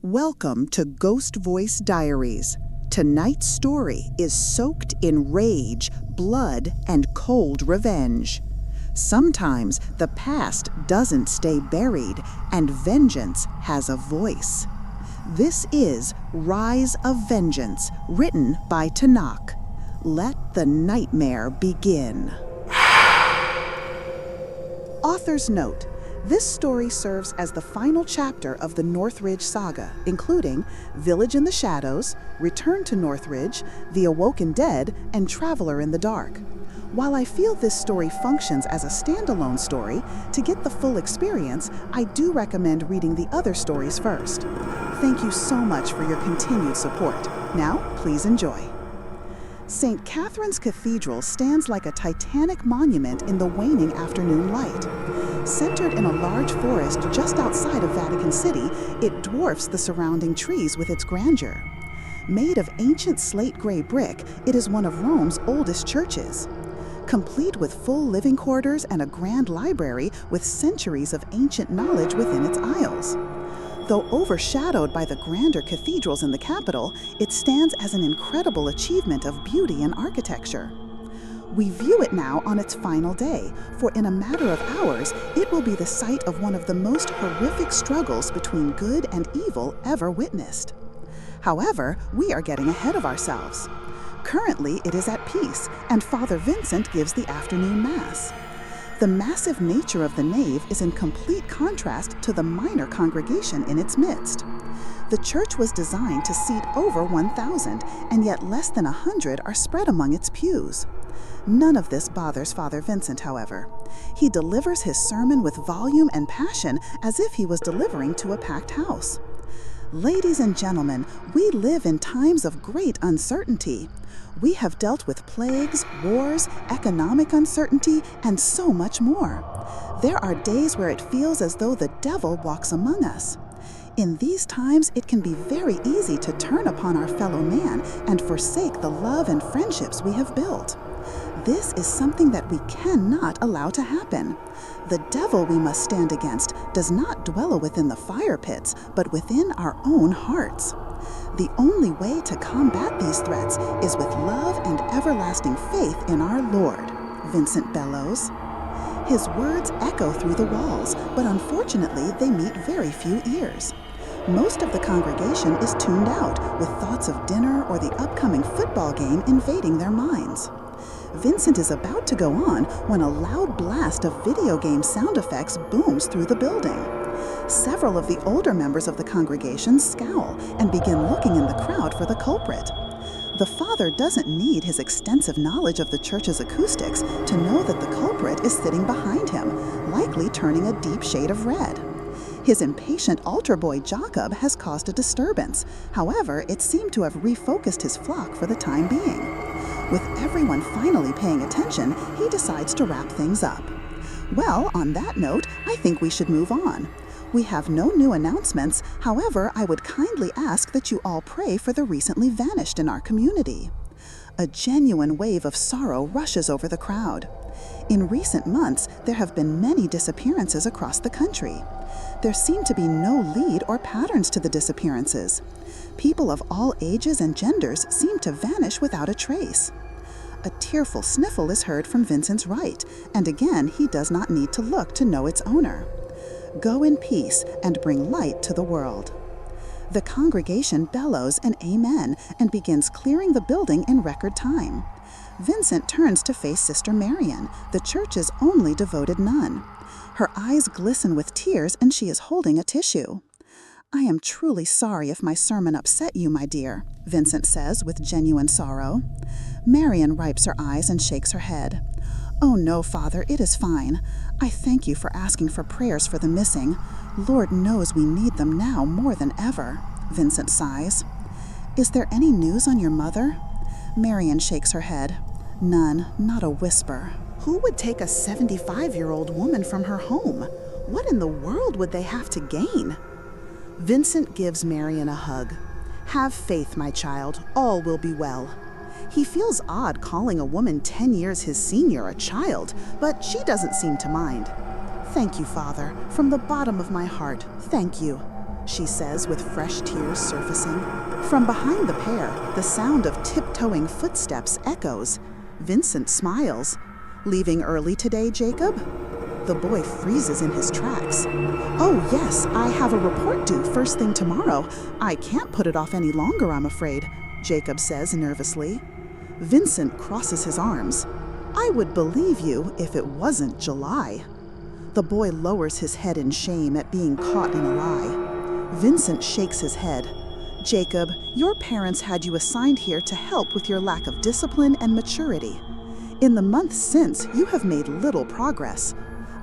Welcome to Ghost Voice Diaries. Tonight's story is soaked in rage, blood, and cold revenge. Sometimes the past doesn't stay buried, and vengeance has a voice. This is Rise of Vengeance, written by Tenac. Let the nightmare begin. Author's note: this story serves as the final chapter of the Northridge saga, including Village in the Shadows, Return to Northridge, The Awoken Dead, and Traveler in the Dark. While I feel this story functions as a standalone story, to get the full experience, I do recommend reading the other stories first. Thank you so much for your continued support. Now, please enjoy. St. Catherine's Cathedral stands like a titanic monument in the waning afternoon light. Centered in a large forest just outside of Vatican City, it dwarfs the surrounding trees with its grandeur. Made of ancient slate-gray brick, it is one of Rome's oldest churches. Complete with full living quarters and a grand library with centuries of ancient knowledge within its aisles. Though overshadowed by the grander cathedrals in the capital, it stands as an incredible achievement of beauty and architecture. We view it now on its final day, for in a matter of hours, it will be the site of one of the most horrific struggles between good and evil ever witnessed. However, we are getting ahead of ourselves. Currently, it is at peace, and Father Vincent gives the afternoon Mass. The massive nature of the nave is in complete contrast to the minor congregation in its midst. The church was designed to seat over 1,000, and yet less than 100 are spread among its pews. None of this bothers Father Vincent, however. He delivers his sermon with volume and passion as if he was delivering to a packed house. Ladies and gentlemen, we live in times of great uncertainty. We have dealt with plagues, wars, economic uncertainty, and so much more. There are days where it feels as though the devil walks among us. In these times, it can be very easy to turn upon our fellow man and forsake the love and friendships we have built. This is something that we cannot allow to happen. The devil we must stand against does not dwell within the fire pits, but within our own hearts. The only way to combat these threats is with love and everlasting faith in our Lord, Vincent bellows. His words echo through the walls, but unfortunately they meet very few ears. Most of the congregation is tuned out, with thoughts of dinner or the upcoming football game invading their minds. Vincent is about to go on when a loud blast of video game sound effects booms through the building. Several of the older members of the congregation scowl and begin looking in the crowd for the culprit. The father doesn't need his extensive knowledge of the church's acoustics to know that the culprit is sitting behind him, likely turning a deep shade of red. His impatient altar boy Jacob has caused a disturbance. However, it seemed to have refocused his flock for the time being. With everyone finally paying attention, he decides to wrap things up. Well, on that note, I think we should move on. We have no new announcements. However, I would kindly ask that you all pray for the recently vanished in our community. A genuine wave of sorrow rushes over the crowd. In recent months, there have been many disappearances across the country. There seem to be no lead or patterns to the disappearances. People of all ages and genders seem to vanish without a trace. A tearful sniffle is heard from Vincent's right, and again he does not need to look to know its owner. Go in peace and bring light to the world. The congregation bellows an amen and begins clearing the building in record time. Vincent turns to face Sister Marian, the church's only devoted nun. Her eyes glisten with tears and she is holding a tissue. "I am truly sorry if my sermon upset you, my dear," Vincent says with genuine sorrow. Marian wipes her eyes and shakes her head. "Oh no, Father, it is fine. I thank you for asking for prayers for the missing. Lord knows we need them now more than ever," Vincent sighs. "Is there any news on your mother?" Marian shakes her head. "None, not a whisper." Who would take a 75-year-old woman from her home? What in the world would they have to gain? Vincent gives Marian a hug. "Have faith, my child. All will be well." He feels odd calling a woman 10 years his senior a child, but she doesn't seem to mind. "Thank you, Father. From the bottom of my heart, thank you." she says with fresh tears surfacing. From behind the pair, the sound of tiptoeing footsteps echoes. Vincent smiles. "Leaving early today, Jacob?" The boy freezes in his tracks. "Oh, yes, I have a report due first thing tomorrow. I can't put it off any longer, I'm afraid," Jacob says nervously. Vincent crosses his arms. "I would believe you if it wasn't July." The boy lowers his head in shame at being caught in a lie. Vincent shakes his head. "Jacob, your parents had you assigned here to help with your lack of discipline and maturity. In the months since, you have made little progress.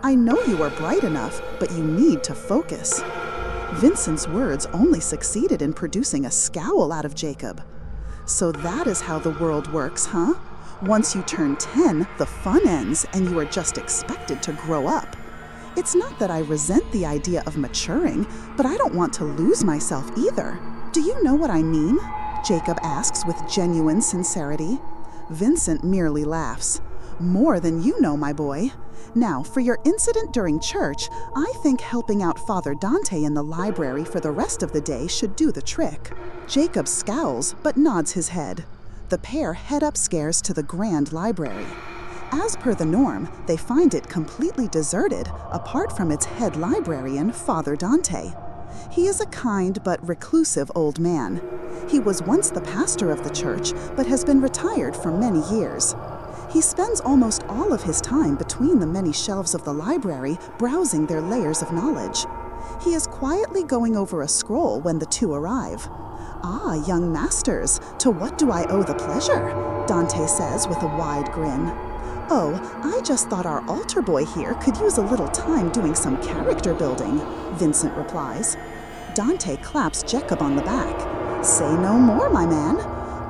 I know you are bright enough, but you need to focus." Vincent's words only succeeded in producing a scowl out of Jacob. "So that is how the world works, huh? Once you turn 10, the fun ends and you are just expected to grow up. It's not that I resent the idea of maturing, but I don't want to lose myself either. Do you know what I mean?" Jacob asks with genuine sincerity. Vincent merely laughs. "More than you know, my boy. Now, for your incident during church, I think helping out Father Dante in the library for the rest of the day should do the trick." Jacob scowls but nods his head. The pair head upstairs to the grand library. As per the norm, they find it completely deserted, apart from its head librarian, Father Dante. He is a kind but reclusive old man. He was once the pastor of the church, but has been retired for many years. He spends almost all of his time between the many shelves of the library, browsing their layers of knowledge. He is quietly going over a scroll when the two arrive. "Ah, young masters, to what do I owe the pleasure?" Dante says with a wide grin. "Oh, I just thought our altar boy here could use a little time doing some character building," Vincent replies. Dante claps Jacob on the back. "Say no more, my man.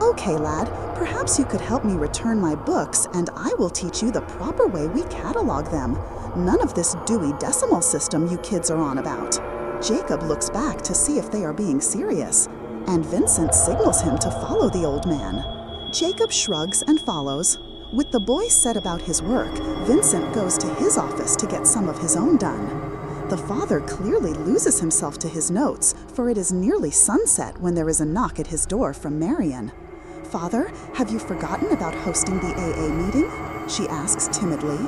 Okay, lad, perhaps you could help me return my books and I will teach you the proper way we catalog them. None of this Dewey Decimal System you kids are on about." Jacob looks back to see if they are being serious, and Vincent signals him to follow the old man. Jacob shrugs and follows. With the boy set about his work, Vincent goes to his office to get some of his own done. The father clearly loses himself to his notes, for it is nearly sunset when there is a knock at his door from Marion. "Father, have you forgotten about hosting the AA meeting?" she asks timidly.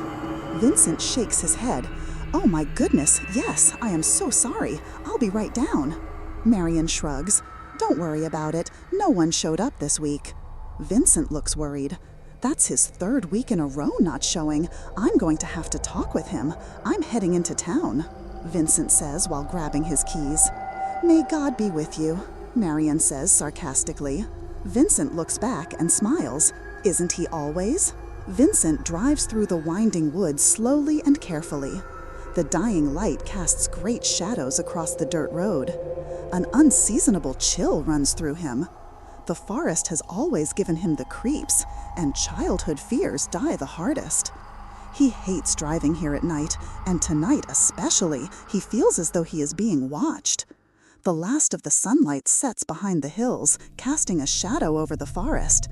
Vincent shakes his head. "Oh my goodness, yes, I am so sorry. I'll be right down." Marion shrugs. "Don't worry about it. No one showed up this week." Vincent looks worried. "That's his third week in a row not showing. I'm going to have to talk with him. I'm heading into town," Vincent says while grabbing his keys. "May God be with you," Marion says sarcastically. Vincent looks back and smiles. Isn't he always? Vincent drives through the winding woods slowly and carefully. The dying light casts great shadows across the dirt road. An unseasonable chill runs through him. The forest has always given him the creeps, and childhood fears die the hardest. He hates driving here at night, and tonight especially, he feels as though he is being watched. The last of the sunlight sets behind the hills, casting a shadow over the forest.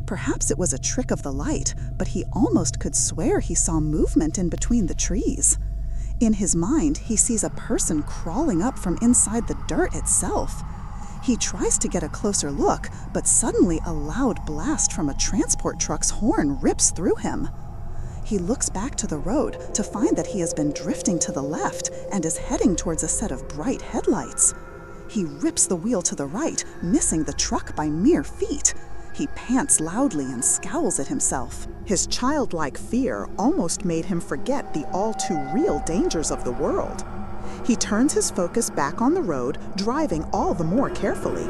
Perhaps it was a trick of the light, but he almost could swear he saw movement in between the trees. In his mind, he sees a person crawling up from inside the dirt itself. He tries to get a closer look, but suddenly a loud blast from a transport truck's horn rips through him. He looks back to the road to find that he has been drifting to the left and is heading towards a set of bright headlights. He rips the wheel to the right, missing the truck by mere feet. He pants loudly and scowls at himself. His childlike fear almost made him forget the all-too-real dangers of the world. He turns his focus back on the road, driving all the more carefully.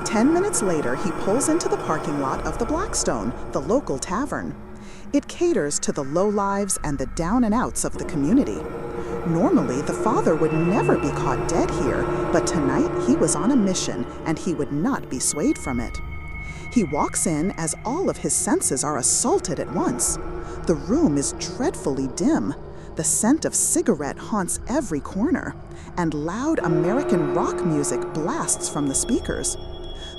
10 minutes later, he pulls into the parking lot of the Blackstone, the local tavern. It caters to the lowlives and the down-and-outs of the community. Normally, the father would never be caught dead here, but tonight he was on a mission, and he would not be swayed from it. He walks in as all of his senses are assaulted at once. The room is dreadfully dim. The scent of cigarette haunts every corner, and loud American rock music blasts from the speakers.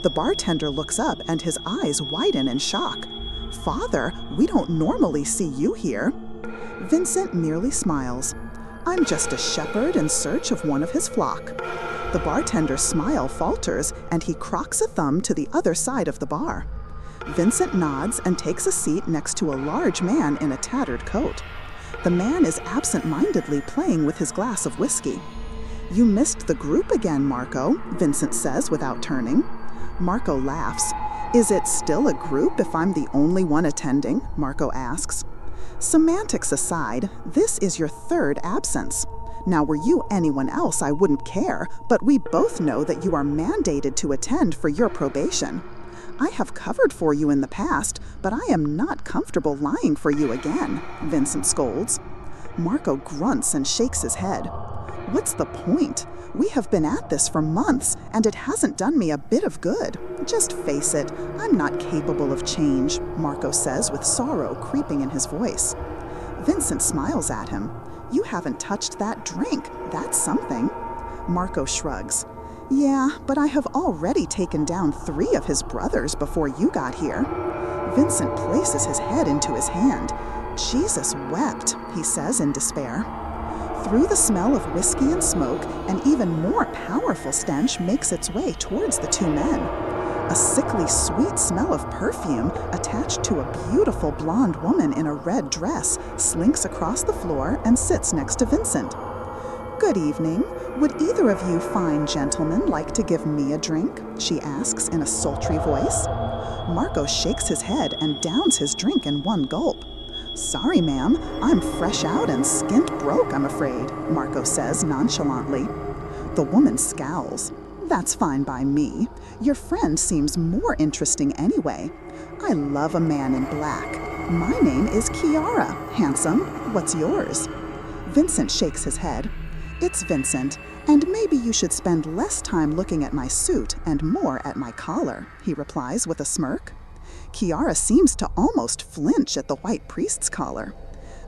The bartender looks up and his eyes widen in shock. "Father, we don't normally see you here." Vincent merely smiles. "I'm just a shepherd in search of one of his flock." The bartender's smile falters, and he crocks a thumb to the other side of the bar. Vincent nods and takes a seat next to a large man in a tattered coat. The man is absent-mindedly playing with his glass of whiskey. "You missed the group again, Marco," Vincent says without turning. Marco laughs. "Is it still a group if I'm the only one attending?" Marco asks. "Semantics aside, this is your third absence. Now, were you anyone else, I wouldn't care, but we both know that you are mandated to attend for your probation. I have covered for you in the past, but I am not comfortable lying for you again," Vincent scolds. Marco grunts and shakes his head. "What's the point? We have been at this for months, and it hasn't done me a bit of good. Just face it, I'm not capable of change," Marco says with sorrow creeping in his voice. Vincent smiles at him. "You haven't touched that drink. That's something." Marco shrugs. "Yeah, but I have already taken down 3 of his brothers before you got here." Vincent places his head into his hand. "Jesus wept," he says in despair. Through the smell of whiskey and smoke, an even more powerful stench makes its way towards the 2 men. A sickly sweet smell of perfume attached to a beautiful blonde woman in a red dress slinks across the floor and sits next to Vincent. "Good evening. Would either of you fine gentlemen like to give me a drink?" she asks in a sultry voice. Marco shakes his head and downs his drink in one gulp. "Sorry, ma'am, I'm fresh out and skint broke, I'm afraid," Marco says nonchalantly. The woman scowls. "That's fine by me. Your friend seems more interesting anyway. I love a man in black. My name is Kiara. Handsome. What's yours?" Vincent shakes his head. "It's Vincent, and maybe you should spend less time looking at my suit and more at my collar," he replies with a smirk. Kiara seems to almost flinch at the white priest's collar.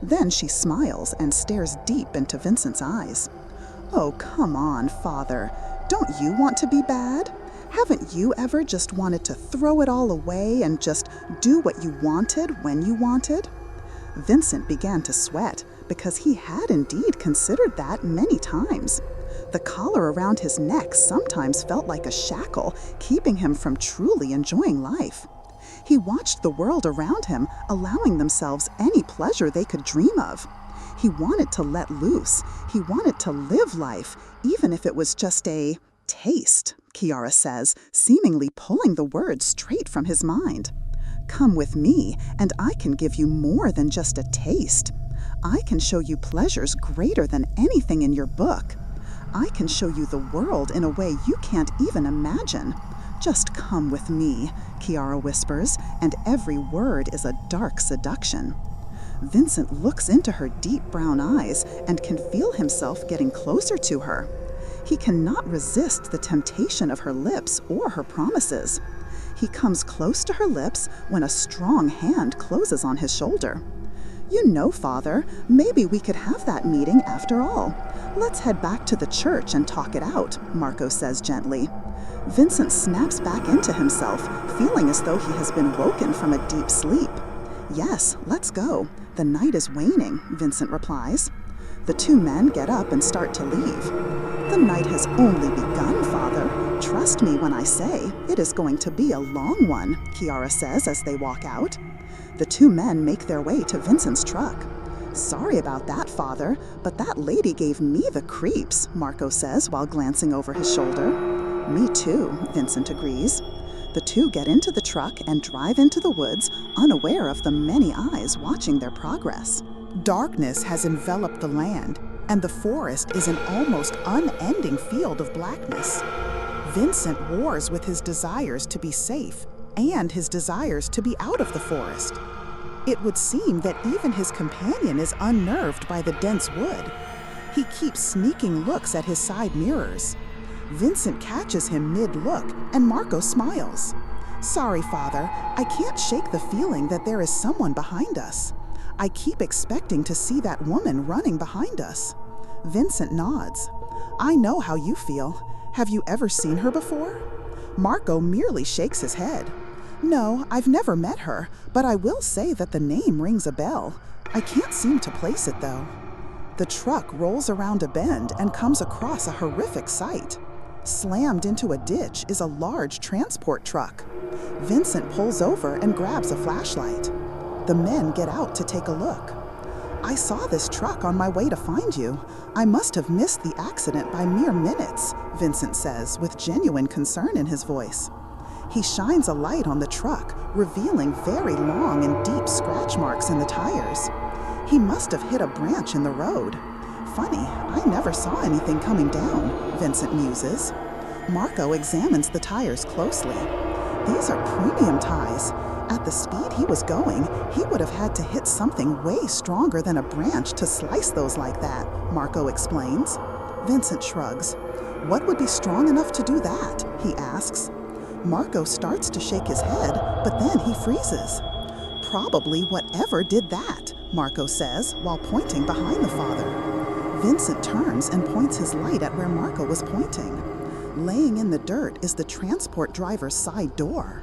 Then she smiles and stares deep into Vincent's eyes. "Oh, come on, Father. Don't you want to be bad? Haven't you ever just wanted to throw it all away and just do what you wanted when you wanted?" Vincent began to sweat because he had indeed considered that many times. The collar around his neck sometimes felt like a shackle, keeping him from truly enjoying life. He watched the world around him, allowing themselves any pleasure they could dream of. He wanted to let loose. He wanted to live life, even if it was just a taste, Kiara says, seemingly pulling the words straight from his mind. "Come with me, and I can give you more than just a taste. I can show you pleasures greater than anything in your book. I can show you the world in a way you can't even imagine. Just come with me," Kiara whispers, and every word is a dark seduction. Vincent looks into her deep brown eyes and can feel himself getting closer to her. He cannot resist the temptation of her lips or her promises. He comes close to her lips when a strong hand closes on his shoulder. "You know, Father, maybe we could have that meeting after all. Let's head back to the church and talk it out," Marco says gently. Vincent snaps back into himself, feeling as though he has been woken from a deep sleep. "Yes, let's go. The night is waning," Vincent replies. The 2 men get up and start to leave. "The night has only begun, Father. Trust me when I say it is going to be a long one," Kiara says as they walk out. The 2 men make their way to Vincent's truck. "Sorry about that, Father, but that lady gave me the creeps," Marco says while glancing over his shoulder. "Me too," Vincent agrees. The 2 get into the truck and drive into the woods, unaware of the many eyes watching their progress. Darkness has enveloped the land, and the forest is an almost unending field of blackness. Vincent wars with his desires to be safe and his desires to be out of the forest. It would seem that even his companion is unnerved by the dense wood. He keeps sneaking looks at his side mirrors. Vincent catches him mid-look, and Marco smiles. "Sorry, Father, I can't shake the feeling that there is someone behind us. I keep expecting to see that woman running behind us." Vincent nods. "I know how you feel. Have you ever seen her before?" Marco merely shakes his head. "No, I've never met her, but I will say that the name rings a bell. I can't seem to place it, though." The truck rolls around a bend and comes across a horrific sight. Slammed into a ditch is a large transport truck. Vincent pulls over and grabs a flashlight. The men get out to take a look. "I saw this truck on my way to find you. I must have missed the accident by mere minutes," Vincent says with genuine concern in his voice. He shines a light on the truck, revealing very long and deep scratch marks in the tires. He must have hit a branch in the road. "Funny, I never saw anything coming down," Vincent muses. Marco examines the tires closely. These are premium ties. At the speed he was going, he would have had to hit something way stronger than a branch to slice those like that, Marco explains. Vincent shrugs. "What would be strong enough to do that?" he asks. Marco starts to shake his head, but then he freezes. "Probably whatever did that," Marco says while pointing behind the father. Vincent turns and points his light at where Marco was pointing. Laying in the dirt is the transport driver's side door.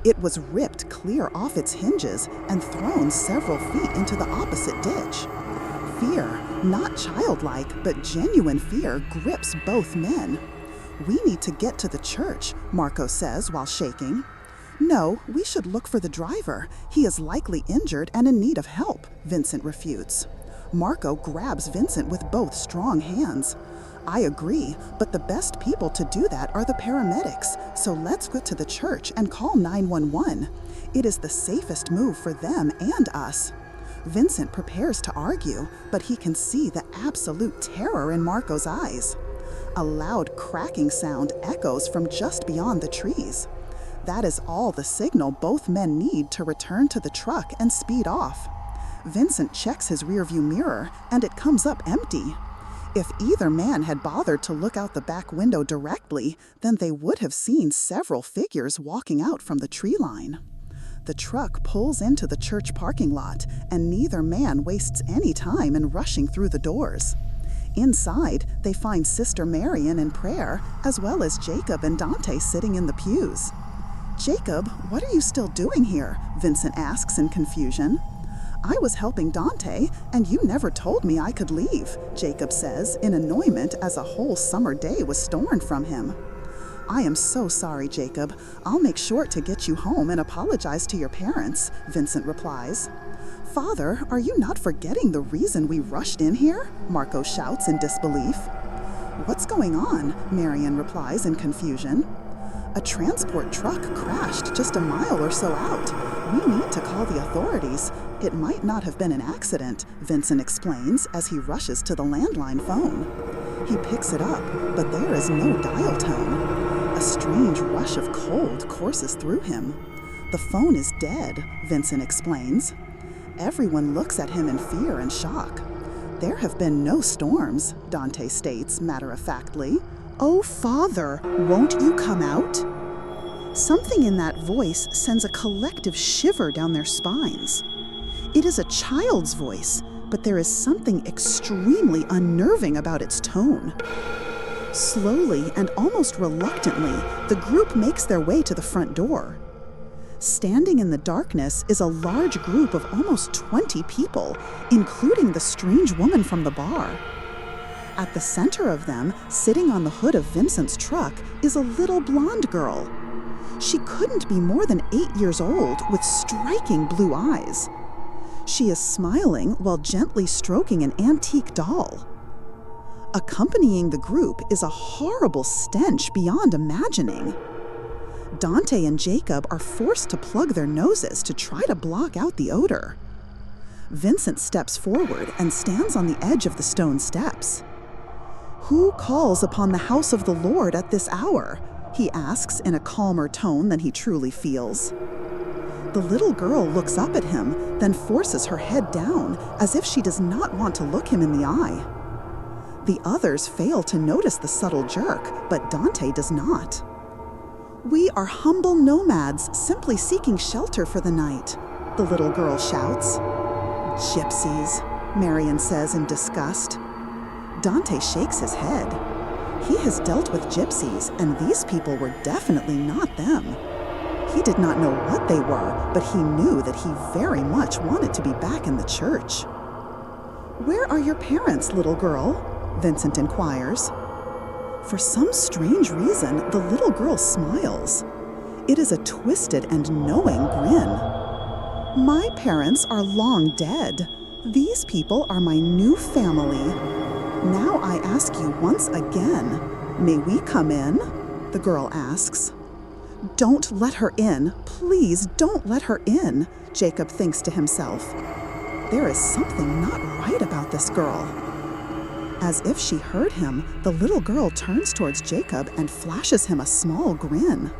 It was ripped clear off its hinges and thrown several feet into the opposite ditch. Fear, not childlike, but genuine fear, grips both men. "We need to get to the church," Marco says while shaking. "No, we should look for the driver. He is likely injured and in need of help," Vincent refutes. Marco grabs Vincent with both strong hands. "I agree, but the best people to do that are the paramedics, so let's get to the church and call 911. It is the safest move for them and us." Vincent prepares to argue, but he can see the absolute terror in Marco's eyes. A loud cracking sound echoes from just beyond the trees. That is all the signal both men need to return to the truck and speed off. Vincent checks his rearview mirror, and it comes up empty. If either man had bothered to look out the back window directly, then they would have seen several figures walking out from the tree line. The truck pulls into the church parking lot, and neither man wastes any time in rushing through the doors. Inside, they find Sister Marian in prayer, as well as Jacob and Dante sitting in the pews. "Jacob, what are you still doing here?" Vincent asks in confusion. "I was helping Dante, and you never told me I could leave," Jacob says in annoyment as a whole summer day was stolen from him. "I am so sorry, Jacob. I'll make sure to get you home and apologize to your parents," Vincent replies. "Father, are you not forgetting the reason we rushed in here?" Marco shouts in disbelief. "What's going on?" Marian replies in confusion. "A transport truck crashed just a mile or so out. We need to call the authorities. It might not have been an accident," Vincent explains as he rushes to the landline phone. He picks it up, but there is no dial tone. A strange rush of cold courses through him. "The phone is dead," Vincent explains. Everyone looks at him in fear and shock. "There have been no storms," Dante states matter-of-factly. "Oh, Father, won't you come out?" Something in that voice sends a collective shiver down their spines. It is a child's voice, but there is something extremely unnerving about its tone. Slowly and almost reluctantly, the group makes their way to the front door. Standing in the darkness is a large group of almost 20 people, including the strange woman from the bar. At the center of them, sitting on the hood of Vincent's truck, is a little blonde girl. She couldn't be more than 8 years old, with striking blue eyes. She is smiling while gently stroking an antique doll. Accompanying the group is a horrible stench beyond imagining. Dante and Jacob are forced to plug their noses to try to block out the odor. Vincent steps forward and stands on the edge of the stone steps. "Who calls upon the house of the Lord at this hour?" he asks in a calmer tone than he truly feels. The little girl looks up at him, then forces her head down as if she does not want to look him in the eye. The others fail to notice the subtle jerk, but Dante does not. "We are humble nomads simply seeking shelter for the night," the little girl shouts. "Gypsies," Marian says in disgust. Dante shakes his head. He has dealt with gypsies, and these people were definitely not them. He did not know what they were, but he knew that he very much wanted to be back in the church. "Where are your parents, little girl?" Vincent inquires. For some strange reason, the little girl smiles. It is a twisted and knowing grin. My parents are long dead. These people are my new family. Now I ask you once again, may we come in? The girl asks. Don't let her in. Please don't let her in, Jacob thinks to himself. There is something not right about this girl. As if she heard him, the little girl turns towards Jacob and flashes him a small grin.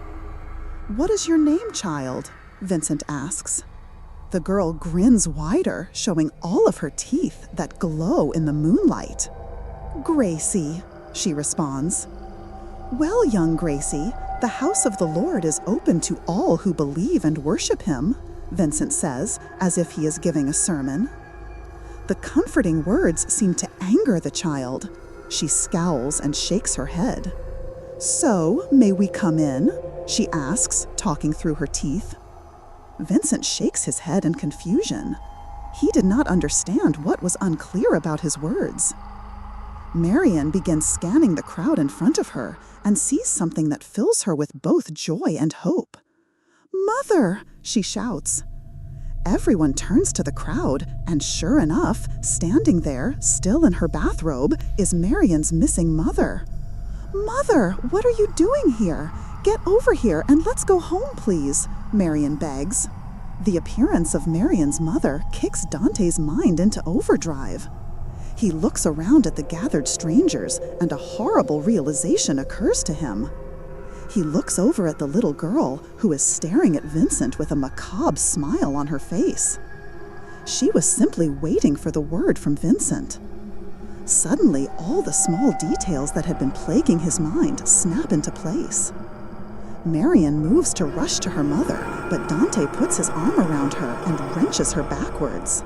What is your name, child? Vincent asks. The girl grins wider, showing all of her teeth that glow in the moonlight. Gracie, she responds. Well, young Gracie, the house of the Lord is open to all who believe and worship him, Vincent says, as if he is giving a sermon. The comforting words seem to anger the child. She scowls and shakes her head. So, may we come in? She asks, talking through her teeth. Vincent shakes his head in confusion. He did not understand what was unclear about his words. Marian begins scanning the crowd in front of her and sees something that fills her with both joy and hope. Mother! She shouts. Everyone turns to the crowd, and sure enough, standing there, still in her bathrobe, is Marian's missing mother. Mother, what are you doing here? Get over here and let's go home, please, Marian begs. The appearance of Marian's mother kicks Dante's mind into overdrive. He looks around at the gathered strangers, and a horrible realization occurs to him. He looks over at the little girl, who is staring at Vincent with a macabre smile on her face. She was simply waiting for the word from Vincent. Suddenly, all the small details that had been plaguing his mind snap into place. Marian moves to rush to her mother, but Dante puts his arm around her and wrenches her backwards.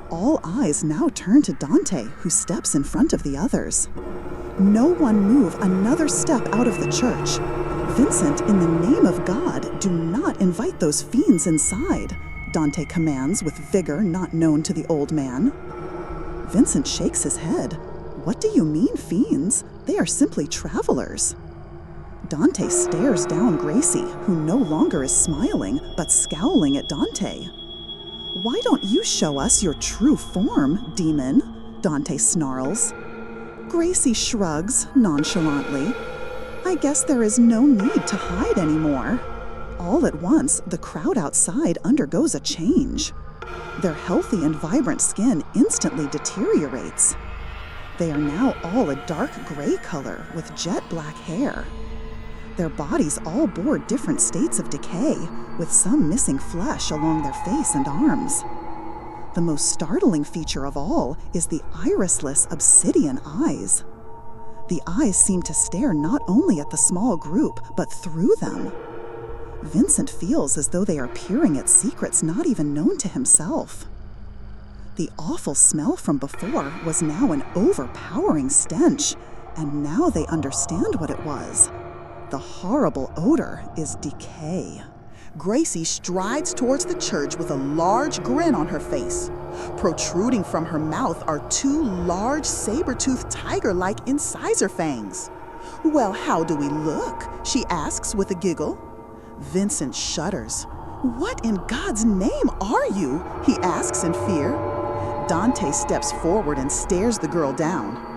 All eyes now turn to Dante, who steps in front of the others. No one move another step out of the church. Vincent, in the name of God, do not invite those fiends inside, Dante commands with vigor not known to the old man. Vincent shakes his head. What do you mean, fiends? They are simply travelers. Dante stares down Gracie, who no longer is smiling, but scowling at Dante. Why don't you show us your true form, demon? Dante snarls. Gracie shrugs nonchalantly. I guess there is no need to hide anymore. All at once, the crowd outside undergoes a change. Their healthy and vibrant skin instantly deteriorates. They are now all a dark gray color with jet black hair. Their bodies all bore different states of decay, with some missing flesh along their face and arms. The most startling feature of all is the irisless obsidian eyes. The eyes seem to stare not only at the small group, but through them. Vincent feels as though they are peering at secrets not even known to himself. The awful smell from before was now an overpowering stench, and now they understand what it was. The horrible odor is decay. Gracie strides towards the church with a large grin on her face. Protruding from her mouth are two large saber-toothed tiger-like incisor fangs. Well, how do we look? She asks with a giggle. Vincent shudders. What in God's name are you? He asks in fear. Dante steps forward and stares the girl down.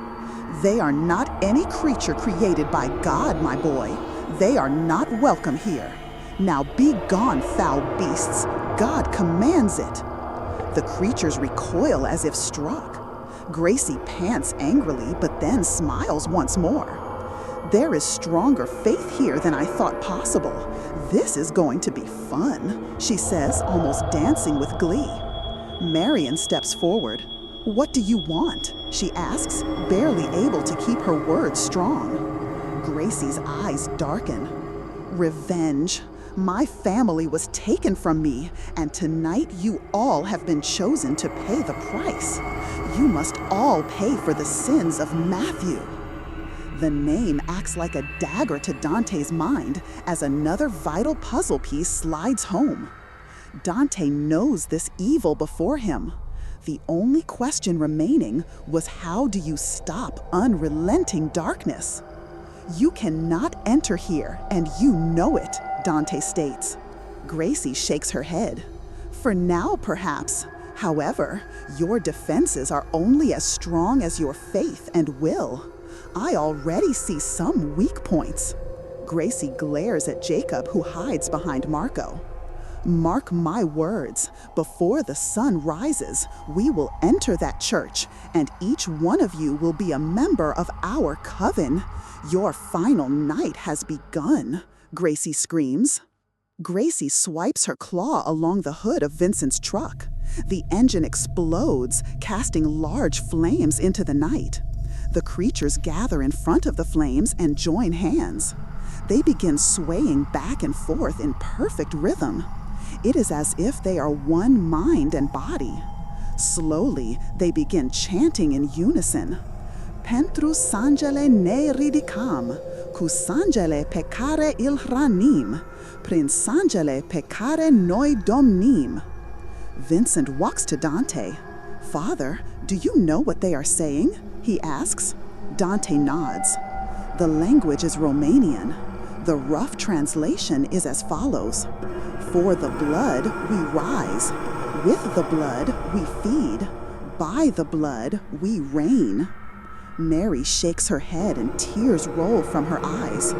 They are not any creature created by God, my boy. They are not welcome here. Now be gone, foul beasts. God commands it. The creatures recoil as if struck. Gracie pants angrily, but then smiles once more. There is stronger faith here than I thought possible. This is going to be fun, she says, almost dancing with glee. Marian steps forward. What do you want? She asks, barely able to keep her words strong. Gracie's eyes darken. Revenge. My family was taken from me, and tonight you all have been chosen to pay the price. You must all pay for the sins of Matthew. The name acts like a dagger to Dante's mind as another vital puzzle piece slides home. Dante knows this evil before him. The only question remaining was, how do you stop unrelenting darkness? You cannot enter here, and you know it, Dante states. Gracie shakes her head. For now, perhaps. However, your defenses are only as strong as your faith and will. I already see some weak points. Gracie glares at Jacob, who hides behind Marco. Mark my words, before the sun rises, we will enter that church, and each one of you will be a member of our coven. Your final night has begun, Gracie screams. Gracie swipes her claw along the hood of Vincent's truck. The engine explodes, casting large flames into the night. The creatures gather in front of the flames and join hands. They begin swaying back and forth in perfect rhythm. It is as if they are one mind and body. Slowly, they begin chanting in unison. Pentru sangele ne ridicam, cu sangele peccare il ranim, prin sangele peccare noi domnim. Vincent walks to Dante. Father, do you know what they are saying? He asks. Dante nods. The language is Romanian. The rough translation is as follows. For the blood we rise. With the blood we feed. By the blood we reign. Mary shakes her head and tears roll from her eyes.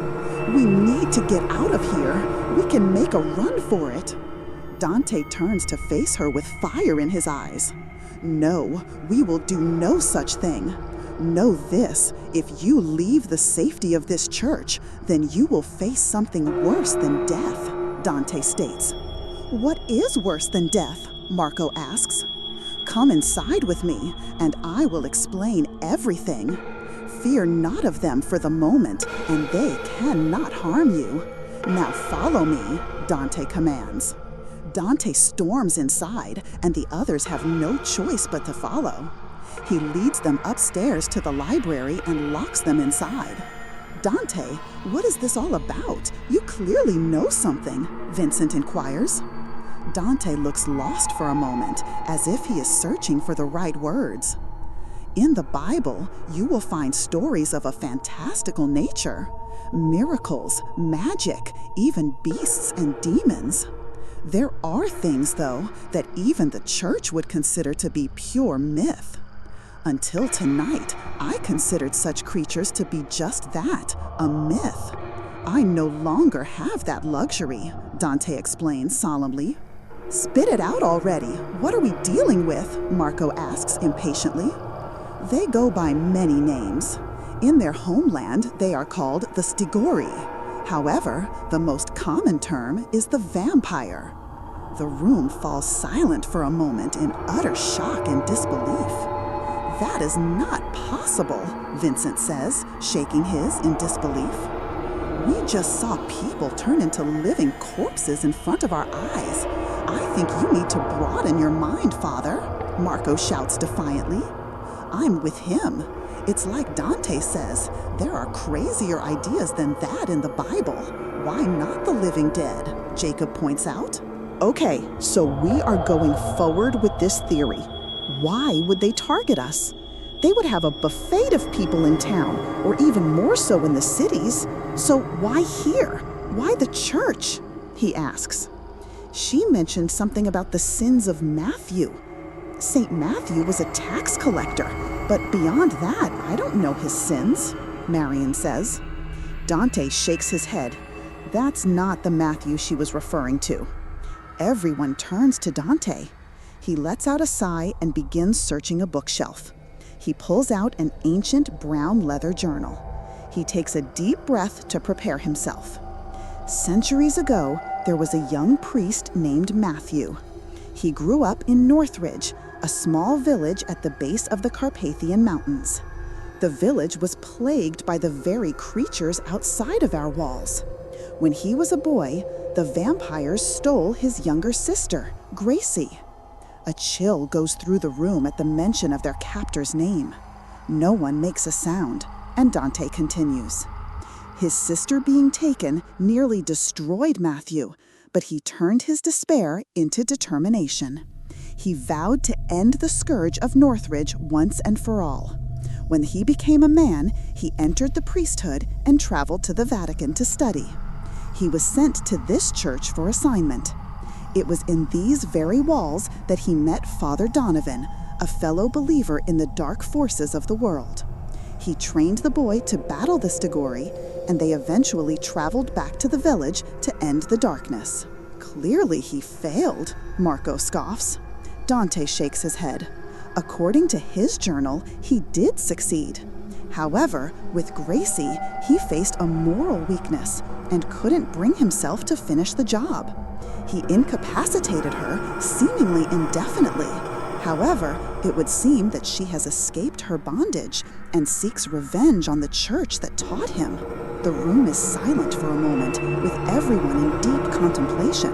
We need to get out of here. We can make a run for it. Dante turns to face her with fire in his eyes. No, we will do no such thing. Know this, if you leave the safety of this church, then you will face something worse than death, Dante states. What is worse than death? Marco asks. Come inside with me, and I will explain everything. Fear not of them for the moment, and they cannot harm you. Now follow me, Dante commands. Dante storms inside, and the others have no choice but to follow. He leads them upstairs to the library and locks them inside. Dante, what is this all about? You clearly know something, Vincent inquires. Dante looks lost for a moment, as if he is searching for the right words. In the Bible, you will find stories of a fantastical nature. Miracles, magic, even beasts and demons. There are things, though, that even the church would consider to be pure myth. Until tonight, I considered such creatures to be just that, a myth. I no longer have that luxury, Dante explains solemnly. Spit it out already. What are we dealing with? Marco asks impatiently. They go by many names. In their homeland, they are called the Stigori. However, the most common term is the vampire. The room falls silent for a moment in utter shock and disbelief. That is not possible, Vincent says, shaking his in disbelief. We just saw people turn into living corpses in front of our eyes. I think you need to broaden your mind, Father, Marco shouts defiantly. I'm with him. It's like Dante says, there are crazier ideas than that in the Bible. Why not the living dead? Jacob points out. Okay, so we are going forward with this theory. Why would they target us? They would have a buffet of people in town, or even more so in the cities. So why here? Why the church? He asks. She mentioned something about the sins of Matthew. St. Matthew was a tax collector, but beyond that, I don't know his sins, Marion says. Dante shakes his head. That's not the Matthew she was referring to. Everyone turns to Dante. He lets out a sigh and begins searching a bookshelf. He pulls out an ancient brown leather journal. He takes a deep breath to prepare himself. Centuries ago, there was a young priest named Matthew. He grew up in Northridge, a small village at the base of the Carpathian Mountains. The village was plagued by the very creatures outside of our walls. When he was a boy, the vampires stole his younger sister, Gracie. A chill goes through the room at the mention of their captor's name. No one makes a sound, and Dante continues. His sister being taken nearly destroyed Matthew, but he turned his despair into determination. He vowed to end the scourge of Northridge once and for all. When he became a man, he entered the priesthood and traveled to the Vatican to study. He was sent to this church for assignment. It was in these very walls that he met Father Donovan, a fellow believer in the dark forces of the world. He trained the boy to battle the Stigori, and they eventually traveled back to the village to end the darkness. Clearly he failed, Marco scoffs. Dante shakes his head. According to his journal, he did succeed. However, with Gracie, he faced a moral weakness and couldn't bring himself to finish the job. He incapacitated her, seemingly indefinitely. However, it would seem that she has escaped her bondage and seeks revenge on the church that taught him. The room is silent for a moment, with everyone in deep contemplation.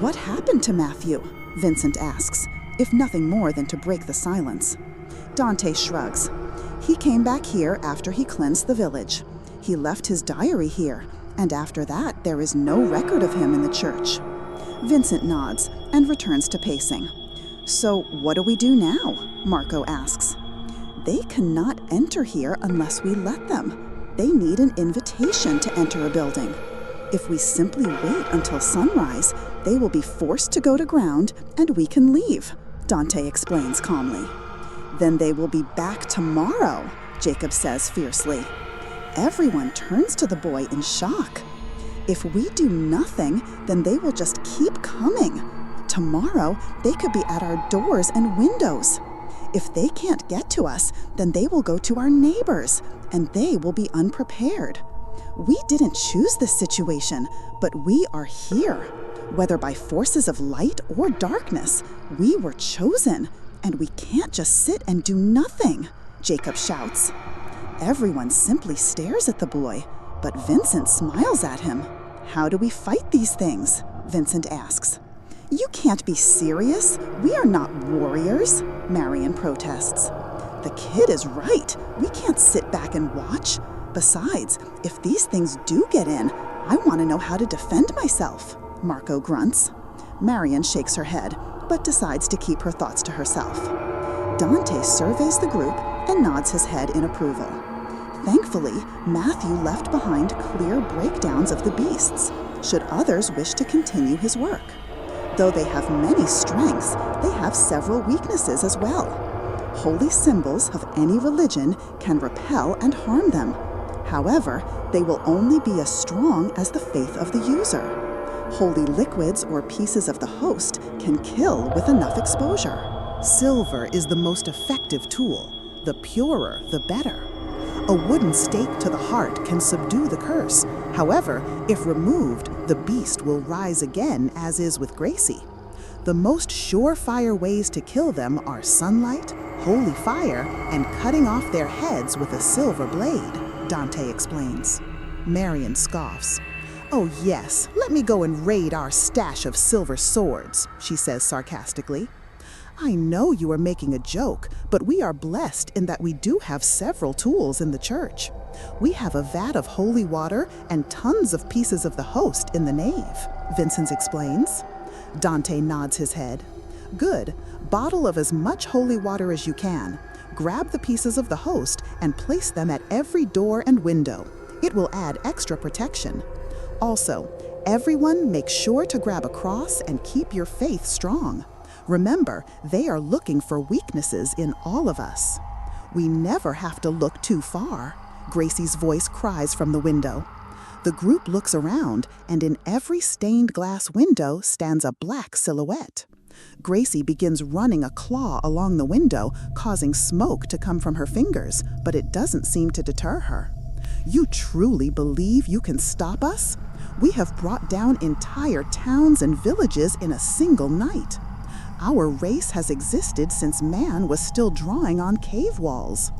"What happened to Matthew?" Vincent asks, if nothing more than to break the silence. Dante shrugs. "He came back here after he cleansed the village. He left his diary here, and after that there is no record of him in the church." Vincent nods and returns to pacing. "So what do we do now?" Marco asks. "They cannot enter here unless we let them. They need an invitation to enter a building. If we simply wait until sunrise, they will be forced to go to ground and we can leave," Dante explains calmly. "Then they will be back tomorrow," Jacob says fiercely. Everyone turns to the boy in shock. "If we do nothing, then they will just keep coming. Tomorrow, they could be at our doors and windows. If they can't get to us, then they will go to our neighbors, and they will be unprepared. We didn't choose this situation, but we are here. Whether by forces of light or darkness, we were chosen, and we can't just sit and do nothing," Jacob shouts. Everyone simply stares at the boy, but Vincent smiles at him. "How do we fight these things?" Vincent asks. "You can't be serious. We are not warriors," Marion protests. "The kid is right. We can't sit back and watch. Besides, if these things do get in, I want to know how to defend myself," Marco grunts. Marion shakes her head, but decides to keep her thoughts to herself. Dante surveys the group and nods his head in approval. Thankfully, Matthew left behind clear breakdowns of the beasts, should others wish to continue his work. Though they have many strengths, they have several weaknesses as well. Holy symbols of any religion can repel and harm them. However, they will only be as strong as the faith of the user. Holy liquids or pieces of the host can kill with enough exposure. Silver is the most effective tool. The purer, the better. A wooden stake to the heart can subdue the curse. However, if removed, the beast will rise again, as is with Gracie. The most surefire ways to kill them are sunlight, holy fire, and cutting off their heads with a silver blade, Dante explains. Marion scoffs. "Oh yes, let me go and raid our stash of silver swords," she says sarcastically. "I know you are making a joke, but we are blessed in that we do have several tools in the church. We have a vat of holy water and tons of pieces of the host in the nave," Vincent explains. Dante nods his head. "Good. Bottle of as much holy water as you can. Grab the pieces of the host and place them at every door and window. It will add extra protection. Also, everyone make sure to grab a cross and keep your faith strong. Remember, they are looking for weaknesses in all of us." "We never have to look too far," Gracie's voice cries from the window. The group looks around, and in every stained glass window stands a black silhouette. Gracie begins running a claw along the window, causing smoke to come from her fingers, but it doesn't seem to deter her. "You truly believe you can stop us? We have brought down entire towns and villages in a single night. Our race has existed since man was still drawing on cave walls.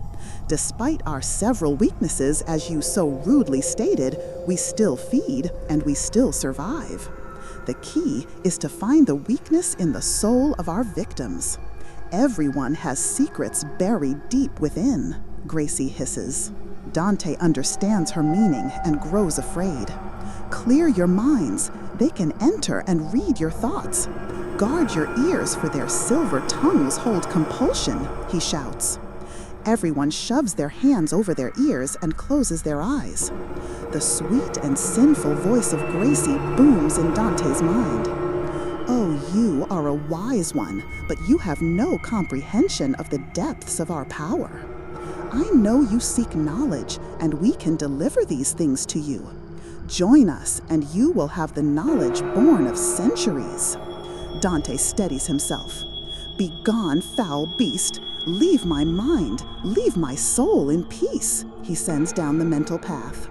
Despite our several weaknesses, as you so rudely stated, we still feed and we still survive. The key is to find the weakness in the soul of our victims. Everyone has secrets buried deep within," Gracie hisses. Dante understands her meaning and grows afraid. "Clear your minds. They can enter and read your thoughts. Guard your ears, for their silver tongues hold compulsion," he shouts. Everyone shoves their hands over their ears and closes their eyes. The sweet and sinful voice of Gracie booms in Dante's mind. Oh, you are a wise one, but you have no comprehension of the depths of our power. I know you seek knowledge, and we can deliver these things to you. Join us, and you will have the knowledge born of centuries. Dante steadies himself. Begone, foul beast! Leave my mind, leave my soul in peace, he sends down the mental path.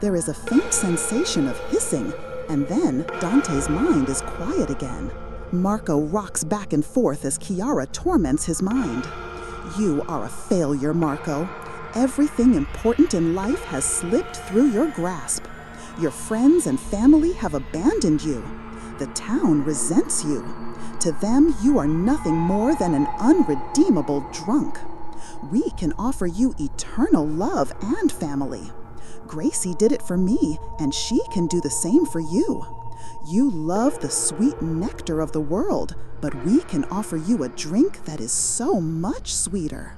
There is a faint sensation of hissing, and then Dante's mind is quiet again. Marco rocks back and forth as Chiara torments his mind. You are a failure, Marco. Everything important in life has slipped through your grasp. Your friends and family have abandoned you. The town resents you. To them, you are nothing more than an unredeemable drunk. We can offer you eternal love and family. Gracie did it for me, and she can do the same for you. You love the sweet nectar of the world, but we can offer you a drink that is so much sweeter.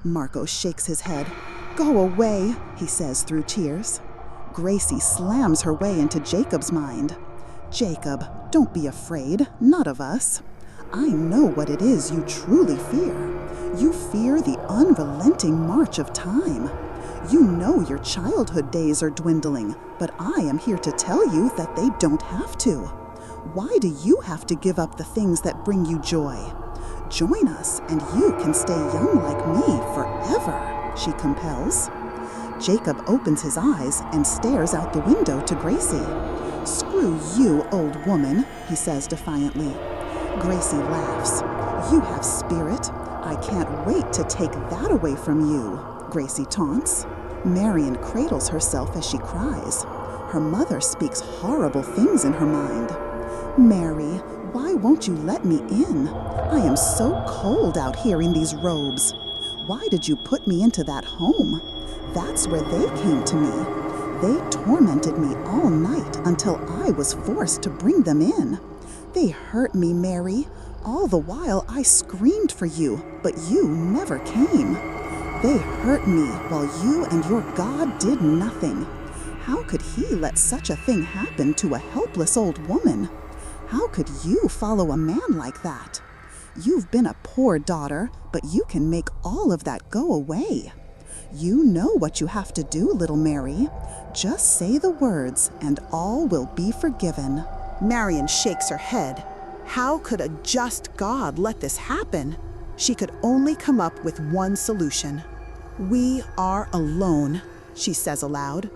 Marco shakes his head. Go away, he says through tears. Gracie slams her way into Jacob's mind. Jacob, don't be afraid, not of us. I know what it is you truly fear. You fear the unrelenting march of time. You know your childhood days are dwindling, but I am here to tell you that they don't have to. Why do you have to give up the things that bring you joy? Join us, and you can stay young like me forever, she compels. Jacob opens his eyes and stares out the window to Gracie. Screw you, old woman, he says defiantly. Gracie laughs. You have spirit. I can't wait to take that away from you, Gracie taunts. Marion cradles herself as she cries. Her mother speaks horrible things in her mind. Mary, why won't you let me in? I am so cold out here in these robes. Why did you put me into that home? That's where they came to me. They tormented me all night until I was forced to bring them in. They hurt me, Mary. All the while I screamed for you, but you never came. They hurt me while you and your God did nothing. How could he let such a thing happen to a helpless old woman? How could you follow a man like that? You've been a poor daughter, but you can make all of that go away. You know what you have to do, little Mary. Just say the words, and all will be forgiven. Marion shakes her head. How could a just God let this happen? She could only come up with one solution. We are alone, she says aloud.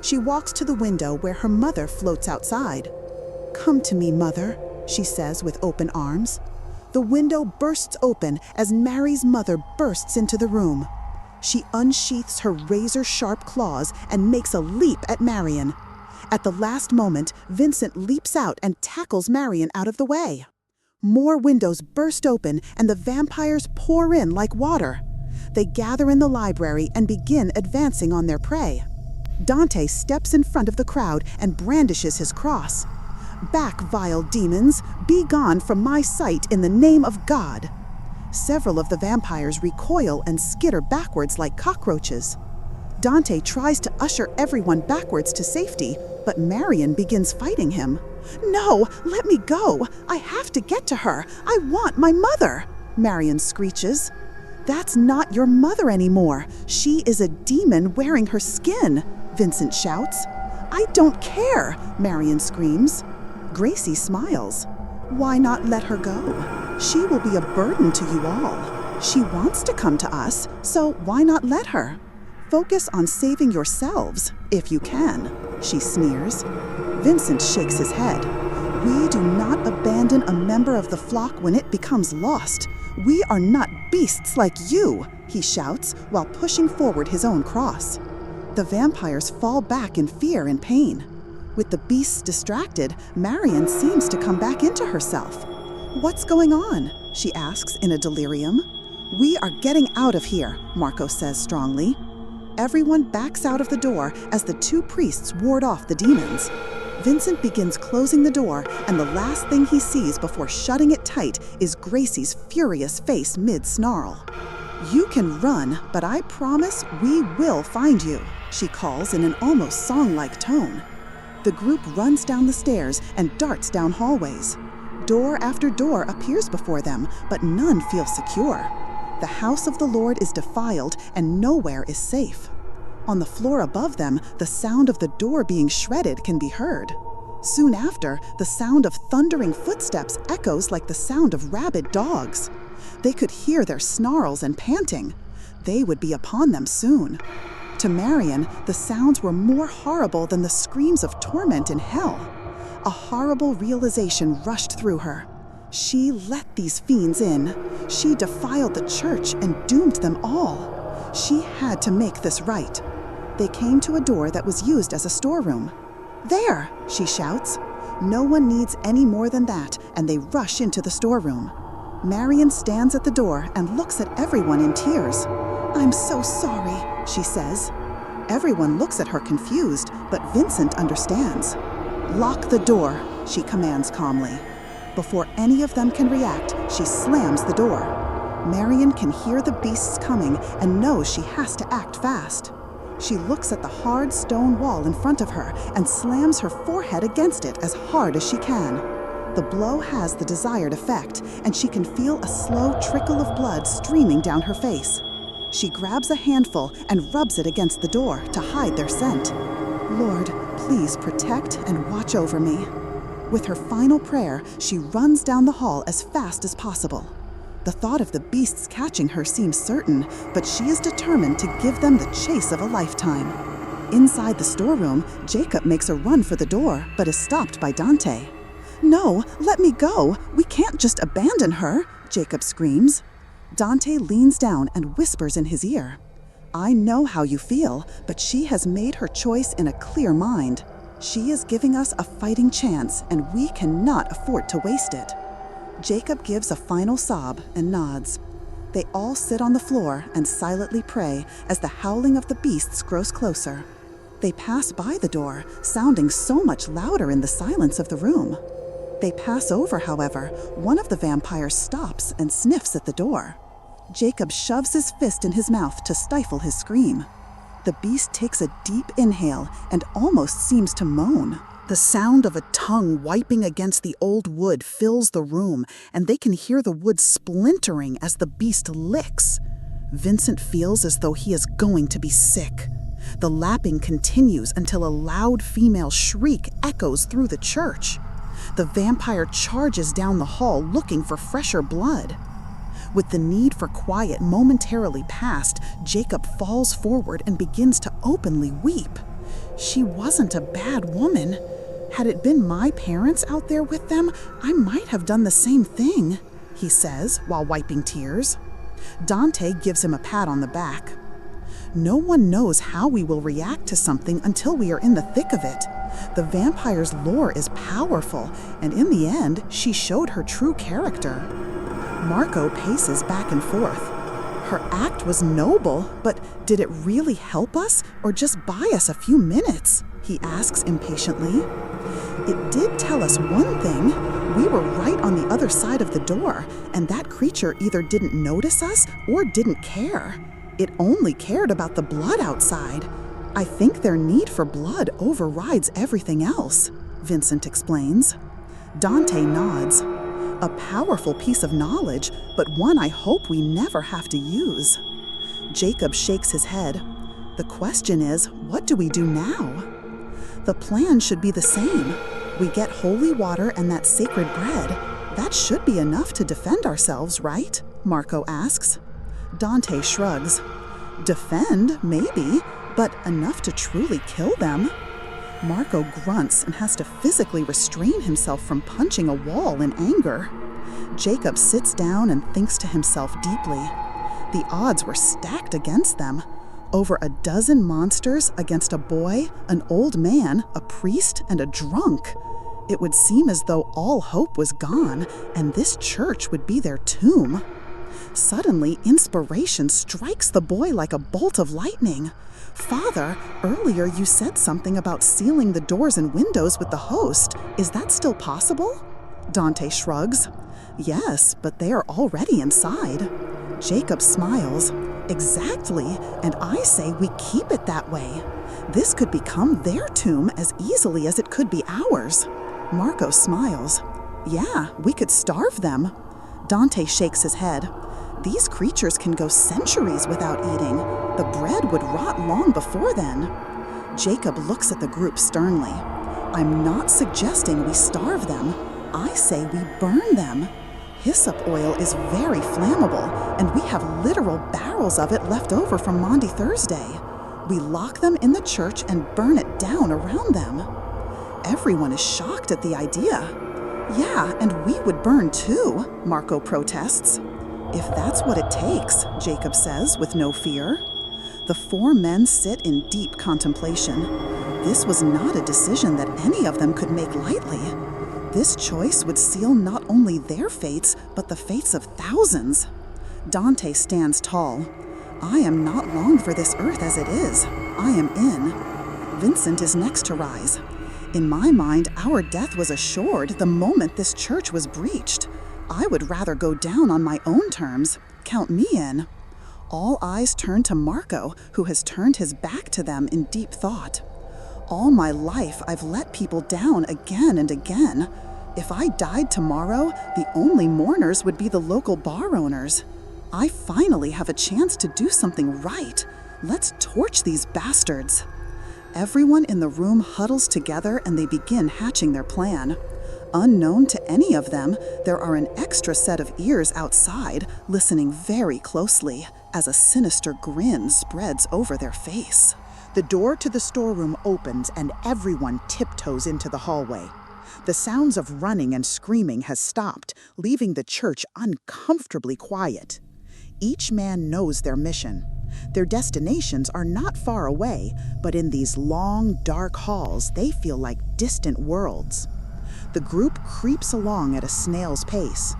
She walks to the window where her mother floats outside. Come to me, mother, she says with open arms. The window bursts open as Mary's mother bursts into the room. She unsheaths her razor-sharp claws and makes a leap at Marion. At the last moment, Vincent leaps out and tackles Marion out of the way. More windows burst open and the vampires pour in like water. They gather in the library and begin advancing on their prey. Dante steps in front of the crowd and brandishes his cross. Back, vile demons! Be gone from my sight in the name of God! Several of the vampires recoil and skitter backwards like cockroaches. Dante tries to usher everyone backwards to safety, but Marion begins fighting him. No, let me go! I have to get to her! I want my mother! Marion screeches. That's not your mother anymore. She is a demon wearing her skin, Vincent shouts. I don't care, Marion screams. Gracie smiles. Why not let her go? She will be a burden to you all. She wants to come to us, so why not let her? Focus on saving yourselves, if you can, she sneers. Vincent shakes his head. We do not abandon a member of the flock when it becomes lost. We are not beasts like you, he shouts while pushing forward his own cross. The vampires fall back in fear and pain. With the beasts distracted, Marion seems to come back into herself. What's going on? She asks in a delirium. We are getting out of here, Marco says strongly. Everyone backs out of the door as the two priests ward off the demons. Vincent begins closing the door, and the last thing he sees before shutting it tight is Gracie's furious face mid-snarl. "You can run, but I promise we will find you," she calls in an almost song-like tone. The group runs down the stairs and darts down hallways. Door after door appears before them, but none feel secure. The house of the Lord is defiled and nowhere is safe. On the floor above them, the sound of the door being shredded can be heard. Soon after, the sound of thundering footsteps echoes like the sound of rabid dogs. They could hear their snarls and panting. They would be upon them soon. To Marion, the sounds were more horrible than the screams of torment in hell. A horrible realization rushed through her. She let these fiends in. She defiled the church and doomed them all. She had to make this right. They came to a door that was used as a storeroom. "There!" she shouts. No one needs any more than that, and they rush into the storeroom. Marion stands at the door and looks at everyone in tears. "I'm so sorry," she says. Everyone looks at her confused, but Vincent understands. "Lock the door," she commands calmly. Before any of them can react, she slams the door. Marion can hear the beasts coming and knows she has to act fast. She looks at the hard stone wall in front of her and slams her forehead against it as hard as she can. The blow has the desired effect, and she can feel a slow trickle of blood streaming down her face. She grabs a handful and rubs it against the door to hide their scent. "Lord, please protect and watch over me." With her final prayer, she runs down the hall as fast as possible. The thought of the beasts catching her seems certain, but she is determined to give them the chase of a lifetime. Inside the storeroom, Jacob makes a run for the door, but is stopped by Dante. "No, let me go! We can't just abandon her!" Jacob screams. Dante leans down and whispers in his ear. "I know how you feel, but she has made her choice in a clear mind. She is giving us a fighting chance, and we cannot afford to waste it." Jacob gives a final sob and nods. They all sit on the floor and silently pray as the howling of the beasts grows closer. They pass by the door, sounding so much louder in the silence of the room. They pass over, however. One of the vampires stops and sniffs at the door. Jacob shoves his fist in his mouth to stifle his scream. The beast takes a deep inhale and almost seems to moan. The sound of a tongue wiping against the old wood fills the room, and they can hear the wood splintering as the beast licks. Vincent feels as though he is going to be sick. The lapping continues until a loud female shriek echoes through the church. The vampire charges down the hall looking for fresher blood. With the need for quiet momentarily past, Jacob falls forward and begins to openly weep. She wasn't a bad woman. Had it been my parents out there with them, I might have done the same thing, he says while wiping tears. Dante gives him a pat on the back. No one knows how we will react to something until we are in the thick of it. The vampire's lore is powerful, and in the end, she showed her true character. Marco paces back and forth. Her act was noble, but did it really help us or just buy us a few minutes? He asks impatiently. It did tell us one thing. We were right on the other side of the door, and that creature either didn't notice us or didn't care. It only cared about the blood outside. I think their need for blood overrides everything else, Vincent explains. Dante nods. A powerful piece of knowledge, but one I hope we never have to use. Jacob shakes his head. The question is, what do we do now? The plan should be the same. We get holy water and that sacred bread. That should be enough to defend ourselves, right? Marco asks. Dante shrugs. Defend, maybe, but enough to truly kill them? Marco grunts and has to physically restrain himself from punching a wall in anger. Jacob sits down and thinks to himself deeply. The odds were stacked against them. Over a dozen monsters against a boy, an old man, a priest, and a drunk. It would seem as though all hope was gone, and this church would be their tomb. Suddenly, inspiration strikes the boy like a bolt of lightning. Father, earlier you said something about sealing the doors and windows with the host. Is that still possible? Dante shrugs. Yes, but they are already inside. Jacob smiles. Exactly, and I say we keep it that way. This could become their tomb as easily as it could be ours. Marco smiles. Yeah, we could starve them. Dante shakes his head. These creatures can go centuries without eating. The bread would rot long before then. Jacob looks at the group sternly. I'm not suggesting we starve them. I say we burn them. Hyssop oil is very flammable, and we have literal barrels of it left over from Maundy Thursday. We lock them in the church and burn it down around them. Everyone is shocked at the idea. Yeah, and we would burn too, Marco protests. If that's what it takes, Jacob says with no fear. The four men sit in deep contemplation. This was not a decision that any of them could make lightly. This choice would seal not only their fates, but the fates of thousands. Dante stands tall. I am not long for this earth as it is. I am in. Vincent is next to rise. In my mind, our death was assured the moment this church was breached. I would rather go down on my own terms. Count me in. All eyes turn to Marco, who has turned his back to them in deep thought. All my life, I've let people down again and again. If I died tomorrow, the only mourners would be the local bar owners. I finally have a chance to do something right. Let's torch these bastards. Everyone in the room huddles together and they begin hatching their plan. Unknown to any of them, there are an extra set of ears outside, listening very closely as a sinister grin spreads over their face. The door to the storeroom opens and everyone tiptoes into the hallway. The sounds of running and screaming has stopped, leaving the church uncomfortably quiet. Each man knows their mission. Their destinations are not far away, but in these long, dark halls, they feel like distant worlds. The group creeps along at a snail's pace.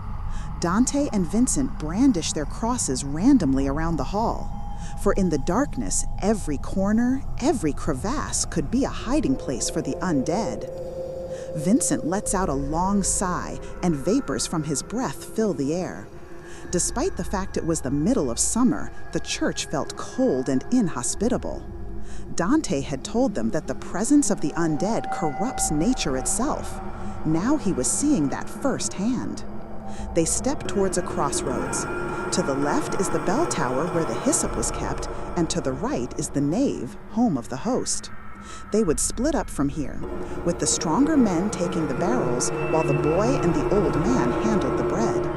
Dante and Vincent brandish their crosses randomly around the hall. For in the darkness, every corner, every crevasse could be a hiding place for the undead. Vincent lets out a long sigh, and vapors from his breath fill the air. Despite the fact it was the middle of summer, the church felt cold and inhospitable. Dante had told them that the presence of the undead corrupts nature itself. Now he was seeing that firsthand. They step towards a crossroads. To the left is the bell tower where the hyssop was kept, and to the right is the nave, home of the host. They would split up from here, with the stronger men taking the barrels, while the boy and the old man handled the bread.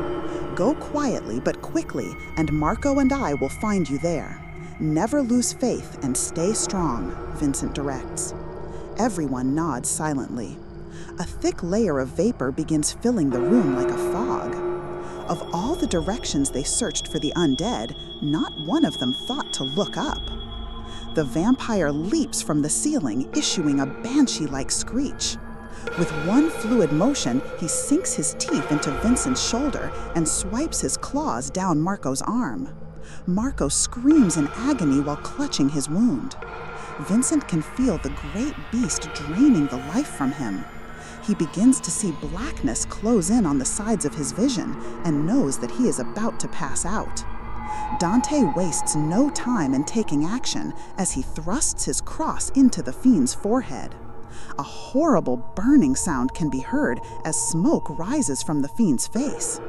Go quietly but quickly, and Marco and I will find you there. Never lose faith and stay strong, Vincent directs. Everyone nods silently. A thick layer of vapor begins filling the room like a fog. Of all the directions they searched for the undead, not one of them thought to look up. The vampire leaps from the ceiling, issuing a banshee-like screech. With one fluid motion, he sinks his teeth into Vincent's shoulder and swipes his claws down Marco's arm. Marco screams in agony while clutching his wound. Vincent can feel the great beast draining the life from him. He begins to see blackness close in on the sides of his vision and knows that he is about to pass out. Dante wastes no time in taking action as he thrusts his cross into the fiend's forehead. A horrible burning sound can be heard as smoke rises from the fiend's face.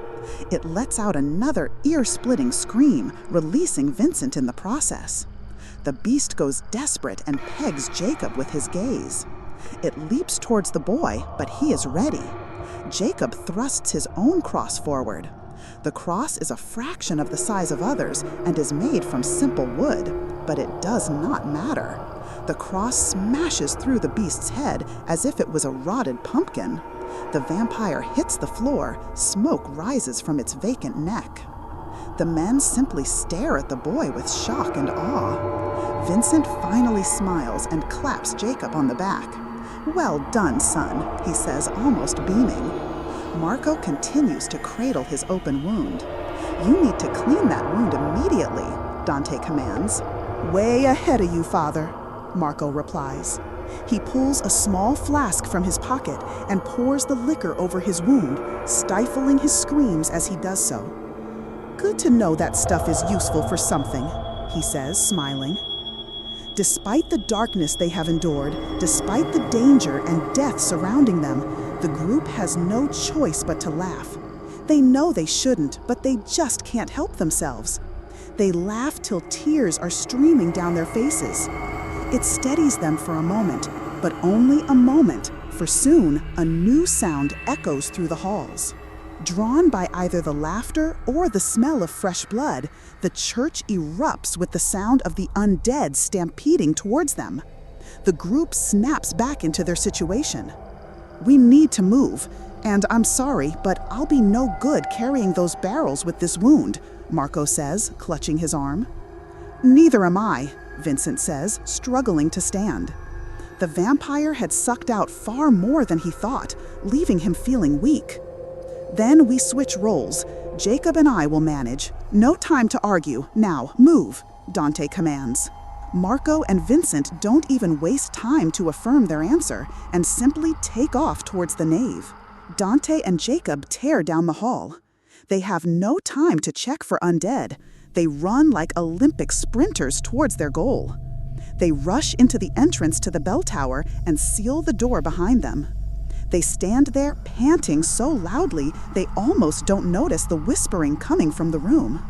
It lets out another ear-splitting scream, releasing Vincent in the process. The beast goes desperate and pegs Jacob with his gaze. It leaps towards the boy, but he is ready. Jacob thrusts his own cross forward. The cross is a fraction of the size of others and is made from simple wood, but it does not matter. The cross smashes through the beast's head as if it was a rotted pumpkin. The vampire hits the floor, smoke rises from its vacant neck. The men simply stare at the boy with shock and awe. Vincent finally smiles and claps Jacob on the back. "Well done, son," he says, almost beaming. Marco continues to cradle his open wound. "You need to clean that wound immediately," Dante commands. "Way ahead of you, father," Marco replies. He pulls a small flask from his pocket and pours the liquor over his wound, stifling his screams as he does so. Good to know that stuff is useful for something, he says, smiling. Despite the darkness they have endured, despite the danger and death surrounding them, the group has no choice but to laugh. They know they shouldn't, but they just can't help themselves. They laugh till tears are streaming down their faces. It steadies them for a moment, but only a moment, for soon a new sound echoes through the halls. Drawn by either the laughter or the smell of fresh blood, the church erupts with the sound of the undead stampeding towards them. The group snaps back into their situation. We need to move, and I'm sorry, but I'll be no good carrying those barrels with this wound, Marco says, clutching his arm. Neither am I, Vincent says, struggling to stand. The vampire had sucked out far more than he thought, leaving him feeling weak. Then we switch roles. Jacob and I will manage. No time to argue. Now, move, Dante commands. Marco and Vincent don't even waste time to affirm their answer and simply take off towards the nave. Dante and Jacob tear down the hall. They have no time to check for undead. They run like Olympic sprinters towards their goal. They rush into the entrance to the bell tower and seal the door behind them. They stand there panting so loudly they almost don't notice the whispering coming from the room.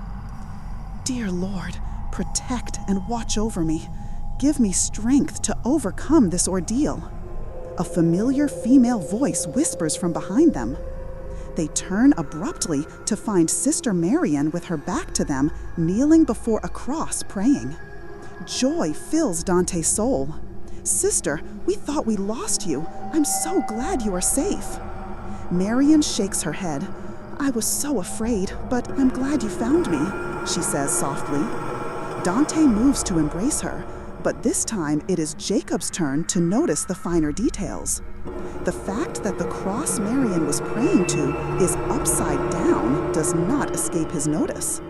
Dear Lord, protect and watch over me. Give me strength to overcome this ordeal. A familiar female voice whispers from behind them. They turn abruptly to find Sister Marian with her back to them, kneeling before a cross praying. Joy fills Dante's soul. Sister, we thought we lost you. I'm so glad you are safe. Marian shakes her head. I was so afraid, but I'm glad you found me, she says softly. Dante moves to embrace her, but this time it is Jacob's turn to notice the finer details. The fact that the cross Marian was praying to is upside down does not escape his notice.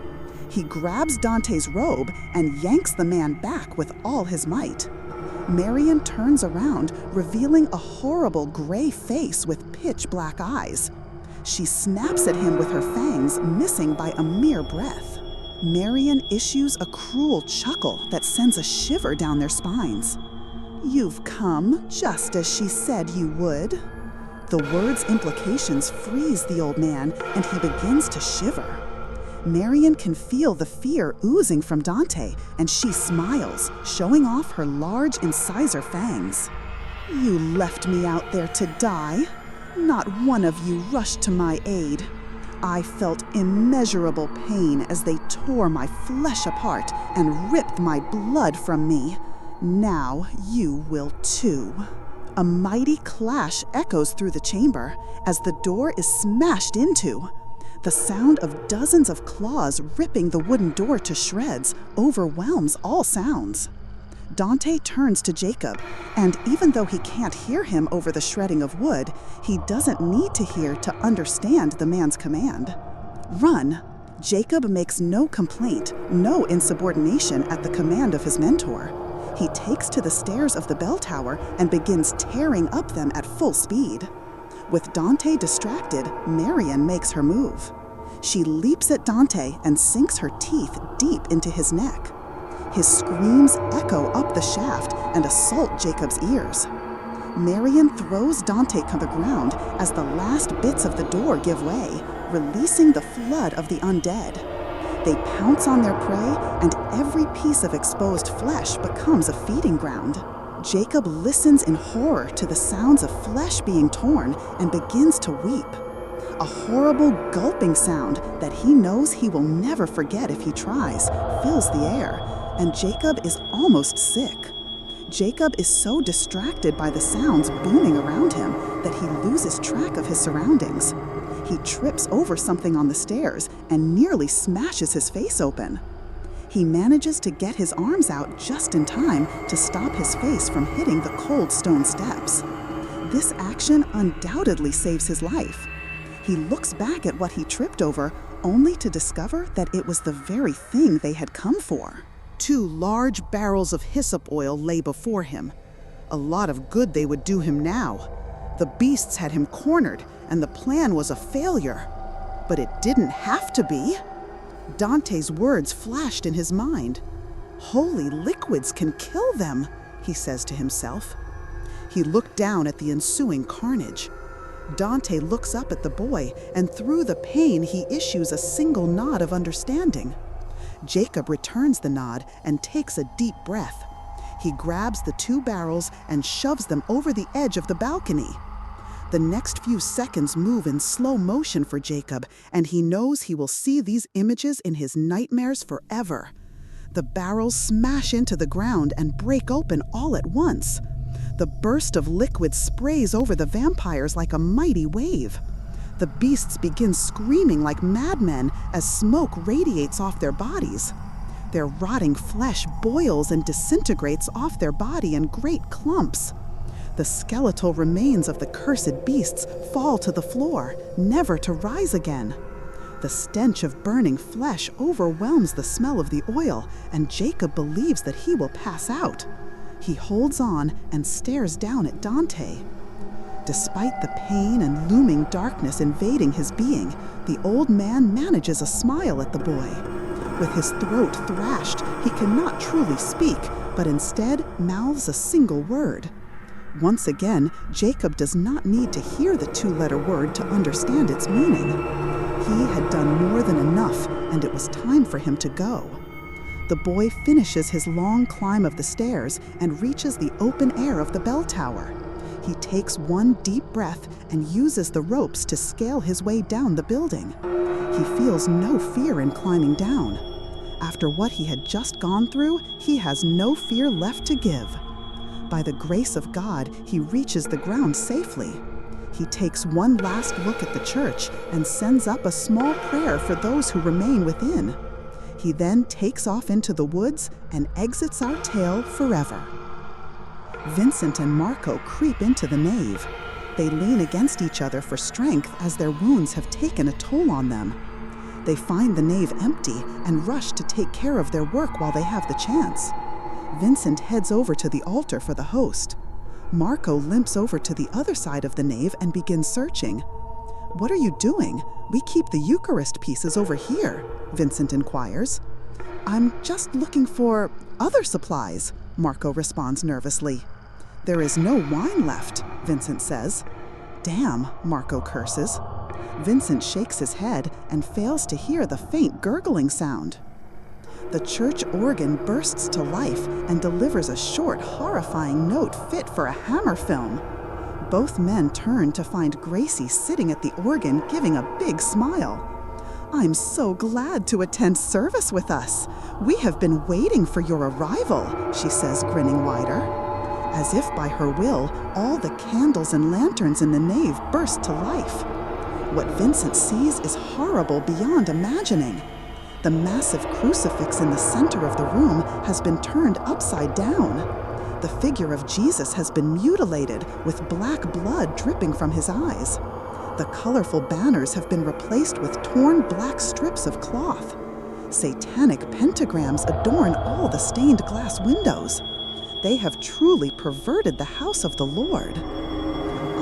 He grabs Dante's robe and yanks the man back with all his might. Marian turns around, revealing a horrible gray face with pitch-black eyes. She snaps at him with her fangs, missing by a mere breath. Marian issues a cruel chuckle that sends a shiver down their spines. You've come, just as she said you would. The word's implications freeze the old man, and he begins to shiver. Marian can feel the fear oozing from Dante, and she smiles, showing off her large incisor fangs. You left me out there to die. Not one of you rushed to my aid. I felt immeasurable pain as they tore my flesh apart and ripped my blood from me. Now you will too. A mighty clash echoes through the chamber as the door is smashed into. The sound of dozens of claws ripping the wooden door to shreds overwhelms all sounds. Dante turns to Jacob, and even though he can't hear him over the shredding of wood, he doesn't need to hear to understand the man's command. Run! Jacob makes no complaint, no insubordination at the command of his mentor. He takes to the stairs of the bell tower and begins tearing up them at full speed. With Dante distracted, Marian makes her move. She leaps at Dante and sinks her teeth deep into his neck. His screams echo up the shaft and assault Jacob's ears. Marian throws Dante to the ground as the last bits of the door give way, releasing the flood of the undead. They pounce on their prey, and every piece of exposed flesh becomes a feeding ground. Jacob listens in horror to the sounds of flesh being torn and begins to weep. A horrible gulping sound that he knows he will never forget if he tries fills the air, and Jacob is almost sick. Jacob is so distracted by the sounds booming around him that he loses track of his surroundings. He trips over something on the stairs and nearly smashes his face open. He manages to get his arms out just in time to stop his face from hitting the cold stone steps. This action undoubtedly saves his life. He looks back at what he tripped over, only to discover that it was the very thing they had come for. 2 large barrels of hyssop oil lay before him. A lot of good they would do him now. The beasts had him cornered, and the plan was a failure. But it didn't have to be. Dante's words flashed in his mind. Holy liquids can kill them, he says to himself. He looked down at the ensuing carnage. Dante looks up at the boy, and through the pain he issues a single nod of understanding. Jacob returns the nod and takes a deep breath. He grabs the 2 barrels and shoves them over the edge of the balcony. The next few seconds move in slow motion for Jacob, and he knows he will see these images in his nightmares forever. The barrels smash into the ground and break open all at once. The burst of liquid sprays over the vampires like a mighty wave. The beasts begin screaming like madmen as smoke radiates off their bodies. Their rotting flesh boils and disintegrates off their body in great clumps. The skeletal remains of the cursed beasts fall to the floor, never to rise again. The stench of burning flesh overwhelms the smell of the oil, and Jacob believes that he will pass out. He holds on and stares down at Dante. Despite the pain and looming darkness invading his being, the old man manages a smile at the boy. With his throat thrashed, he cannot truly speak, but instead mouths a single word. Once again, Jacob does not need to hear the 2-letter word to understand its meaning. He had done more than enough, and it was time for him to go. The boy finishes his long climb of the stairs and reaches the open air of the bell tower. He takes one deep breath and uses the ropes to scale his way down the building. He feels no fear in climbing down. After what he had just gone through, he has no fear left to give. By the grace of God, he reaches the ground safely. He takes one last look at the church and sends up a small prayer for those who remain within. He then takes off into the woods and exits our tale forever. Vincent and Marco creep into the nave. They lean against each other for strength as their wounds have taken a toll on them. They find the nave empty and rush to take care of their work while they have the chance. Vincent heads over to the altar for the host. Marco limps over to the other side of the nave and begins searching. "What are you doing? We keep the Eucharist pieces over here," Vincent inquires. "I'm just looking for other supplies," Marco responds nervously. "There is no wine left," Vincent says. "Damn," Marco curses. Vincent shakes his head and fails to hear the faint gurgling sound. The church organ bursts to life and delivers a short, horrifying note fit for a Hammer film. Both men turn to find Gracie sitting at the organ giving a big smile. "I'm so glad to attend service with us. We have been waiting for your arrival," she says, grinning wider. As if by her will, all the candles and lanterns in the nave burst to life. What Vincent sees is horrible beyond imagining. The massive crucifix in the center of the room has been turned upside down. The figure of Jesus has been mutilated, with black blood dripping from his eyes. The colorful banners have been replaced with torn black strips of cloth. Satanic pentagrams adorn all the stained glass windows. They have truly perverted the house of the Lord.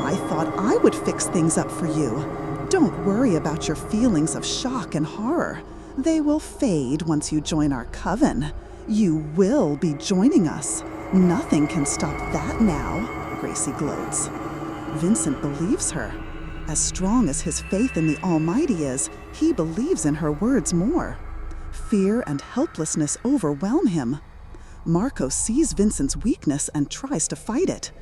"I thought I would fix things up for you. Don't worry about your feelings of shock and horror. They will fade once you join our coven. You will be joining us. Nothing can stop that now," Gracie gloats. Vincent believes her. As strong as his faith in the Almighty is, he believes in her words more. Fear and helplessness overwhelm him. Marco sees Vincent's weakness and tries to fight it.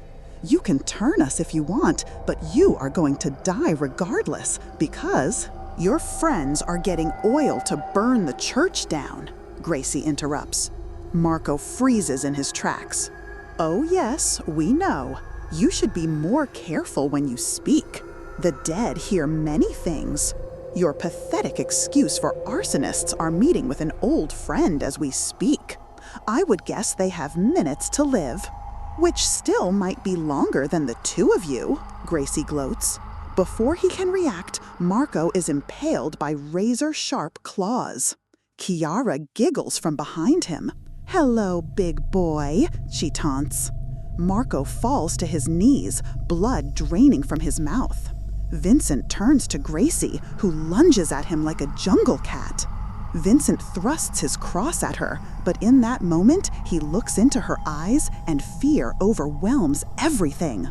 "You can turn us if you want, but you are going to die regardless because..." "Your friends are getting oil to burn the church down," Gracie interrupts. Marco freezes in his tracks. "Oh yes, we know. You should be more careful when you speak. The dead hear many things. Your pathetic excuse for arsonists are meeting with an old friend as we speak. I would guess they have minutes to live." "Which still might be longer than the 2 of you," Gracie gloats. Before he can react, Marco is impaled by razor-sharp claws. Chiara giggles from behind him. "Hello, big boy," she taunts. Marco falls to his knees, blood draining from his mouth. Vincent turns to Gracie, who lunges at him like a jungle cat. Vincent thrusts his cross at her, but in that moment, he looks into her eyes and fear overwhelms everything.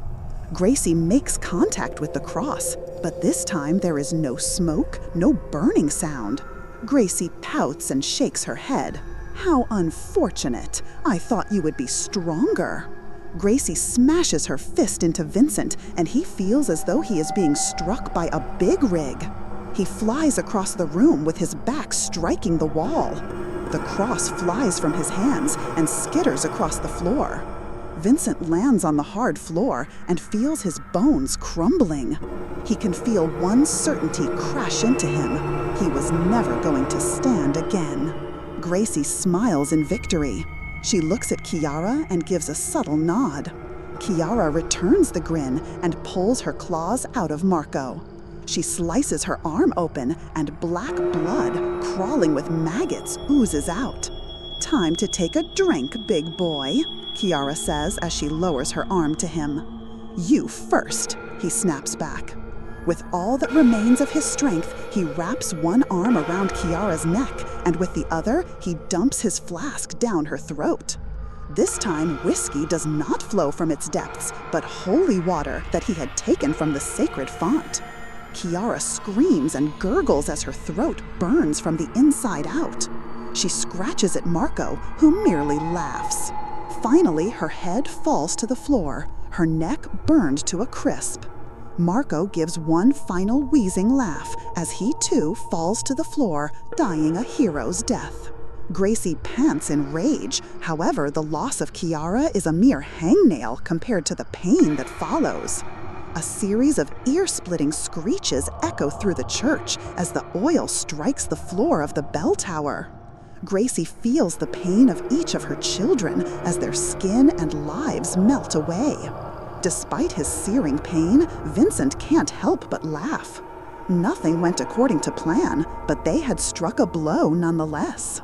Gracie makes contact with the cross, but this time there is no smoke, no burning sound. Gracie pouts and shakes her head. How unfortunate. I thought you would be stronger. Gracie smashes her fist into Vincent, and he feels as though he is being struck by a big rig. He flies across the room with his back striking the wall. The cross flies from his hands and skitters across the floor. Vincent lands on the hard floor and feels his bones crumbling. He can feel one certainty crash into him. He was never going to stand again. Gracie smiles in victory. She looks at Kiara and gives a subtle nod. Kiara returns the grin and pulls her claws out of Marco. She slices her arm open and black blood, crawling with maggots, oozes out. "Time to take a drink, big boy," Kiara says as she lowers her arm to him. "You first," he snaps back. With all that remains of his strength, he wraps one arm around Kiara's neck, and with the other, he dumps his flask down her throat. This time, whiskey does not flow from its depths, but holy water that he had taken from the sacred font. Kiara screams and gurgles as her throat burns from the inside out. She scratches at Marco, who merely laughs. Finally, her head falls to the floor, her neck burned to a crisp. Marco gives one final wheezing laugh as he too falls to the floor, dying a hero's death. Gracie pants in rage. However, the loss of Kiara is a mere hangnail compared to the pain that follows. A series of ear-splitting screeches echo through the church as the oil strikes the floor of the bell tower. Gracie feels the pain of each of her children as their skin and lives melt away. Despite his searing pain, Vincent can't help but laugh. Nothing went according to plan, but they had struck a blow nonetheless.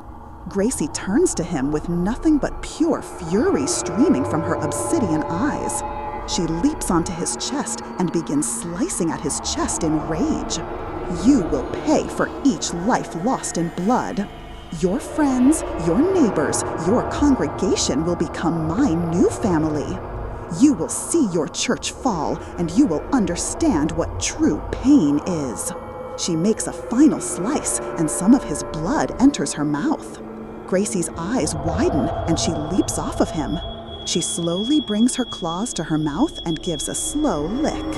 Gracie turns to him with nothing but pure fury streaming from her obsidian eyes. She leaps onto his chest and begins slicing at his chest in rage. "You will pay for each life lost in blood. Your friends, your neighbors, your congregation will become my new family. You will see your church fall, and you will understand what true pain is." She makes a final slice, and some of his blood enters her mouth. Gracie's eyes widen, and she leaps off of him. She slowly brings her claws to her mouth and gives a slow lick.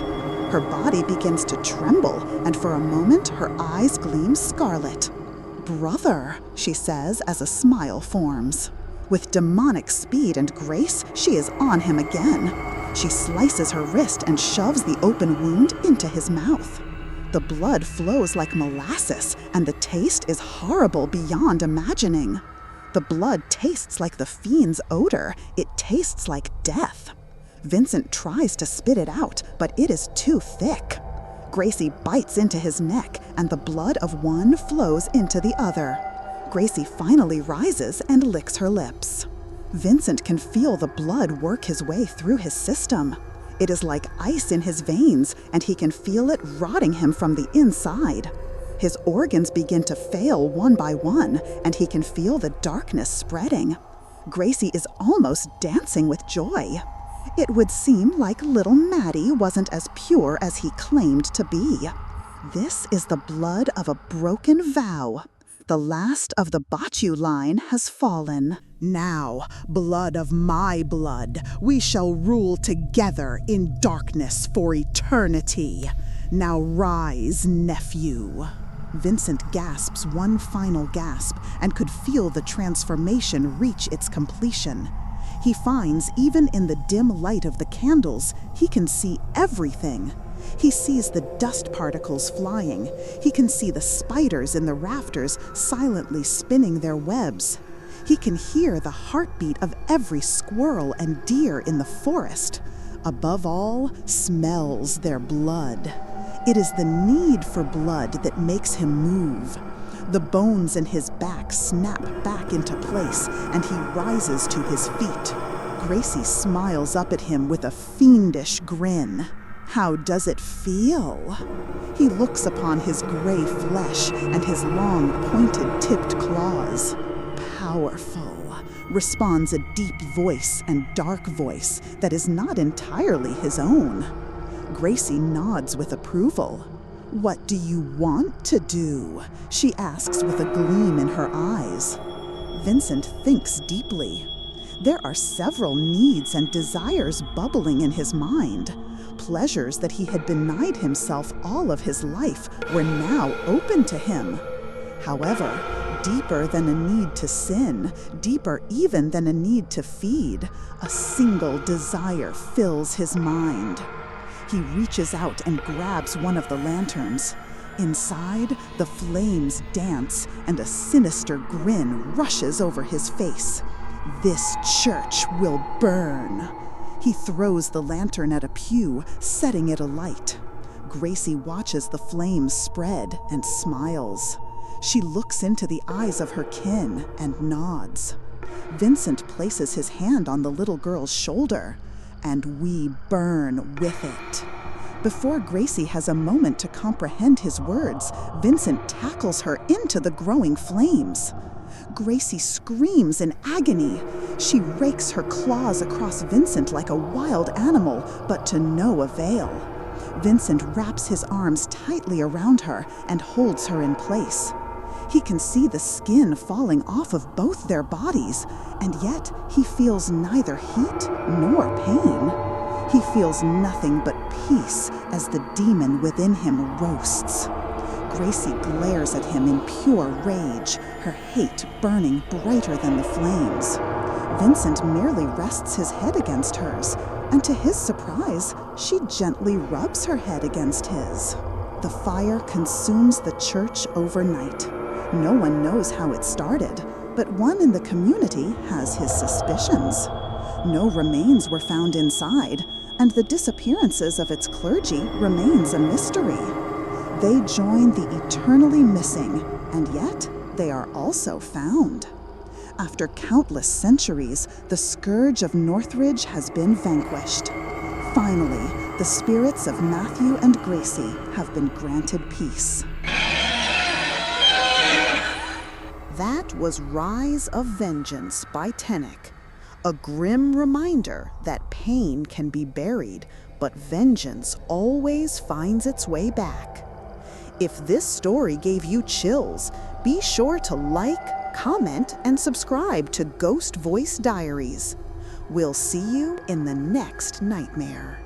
Her body begins to tremble, and for a moment her eyes gleam scarlet. "Brother," she says as a smile forms. With demonic speed and grace, she is on him again. She slices her wrist and shoves the open wound into his mouth. The blood flows like molasses, and the taste is horrible beyond imagining. The blood tastes like the fiend's odor. It tastes like death. Vincent tries to spit it out, but it is too thick. Gracie bites into his neck, and the blood of one flows into the other. Gracie finally rises and licks her lips. Vincent can feel the blood work his way through his system. It is like ice in his veins, and he can feel it rotting him from the inside. His organs begin to fail one by one, and he can feel the darkness spreading. Gracie is almost dancing with joy. It would seem like little Maddie wasn't as pure as he claimed to be. This is the blood of a broken vow. The last of the Bachu line has fallen. Now, blood of my blood, we shall rule together in darkness for eternity. Now rise, nephew." Vincent gasps one final gasp and could feel the transformation reach its completion. He finds even in the dim light of the candles, he can see everything. He sees the dust particles flying. He can see the spiders in the rafters silently spinning their webs. He can hear the heartbeat of every squirrel and deer in the forest. Above all, smells their blood. It is the need for blood that makes him move. The bones in his back snap back into place, and he rises to his feet. Gracie smiles up at him with a fiendish grin. How does it feel? He looks upon his gray flesh and his long, pointed, tipped claws. Powerful, responds a deep voice and dark voice that is not entirely his own. Gracie nods with approval. What do you want to do? She asks with a gleam in her eyes. Vincent thinks deeply. There are several needs and desires bubbling in his mind. Pleasures that he had denied himself all of his life were now open to him. However, deeper than a need to sin, deeper even than a need to feed, a single desire fills his mind. He reaches out and grabs one of the lanterns. Inside, the flames dance and a sinister grin rushes over his face. This church will burn. He throws the lantern at a pew, setting it alight. Gracie watches the flames spread and smiles. She looks into the eyes of her kin and nods. Vincent places his hand on the little girl's shoulder, and we burn with it. Before Gracie has a moment to comprehend his words, Vincent tackles her into the growing flames. Gracie screams in agony. She rakes her claws across Vincent like a wild animal, but to no avail. Vincent wraps his arms tightly around her and holds her in place. He can see the skin falling off of both their bodies, and yet he feels neither heat nor pain. He feels nothing but peace as the demon within him roasts. Gracie glares at him in pure rage, her hate burning brighter than the flames. Vincent merely rests his head against hers, and to his surprise, she gently rubs her head against his. The fire consumes the church overnight. No one knows how it started, but one in the community has his suspicions. No remains were found inside, and the disappearances of its clergy remains a mystery. They join the eternally missing, and yet they are also found. After countless centuries, the scourge of Northridge has been vanquished. Finally, the spirits of Matthew and Gracie have been granted peace. That was Rise of Vengeance by Tenac, a grim reminder that pain can be buried, but vengeance always finds its way back. If this story gave you chills, be sure to like, comment, and subscribe to Ghost Voice Diaries. We'll see you in the next nightmare.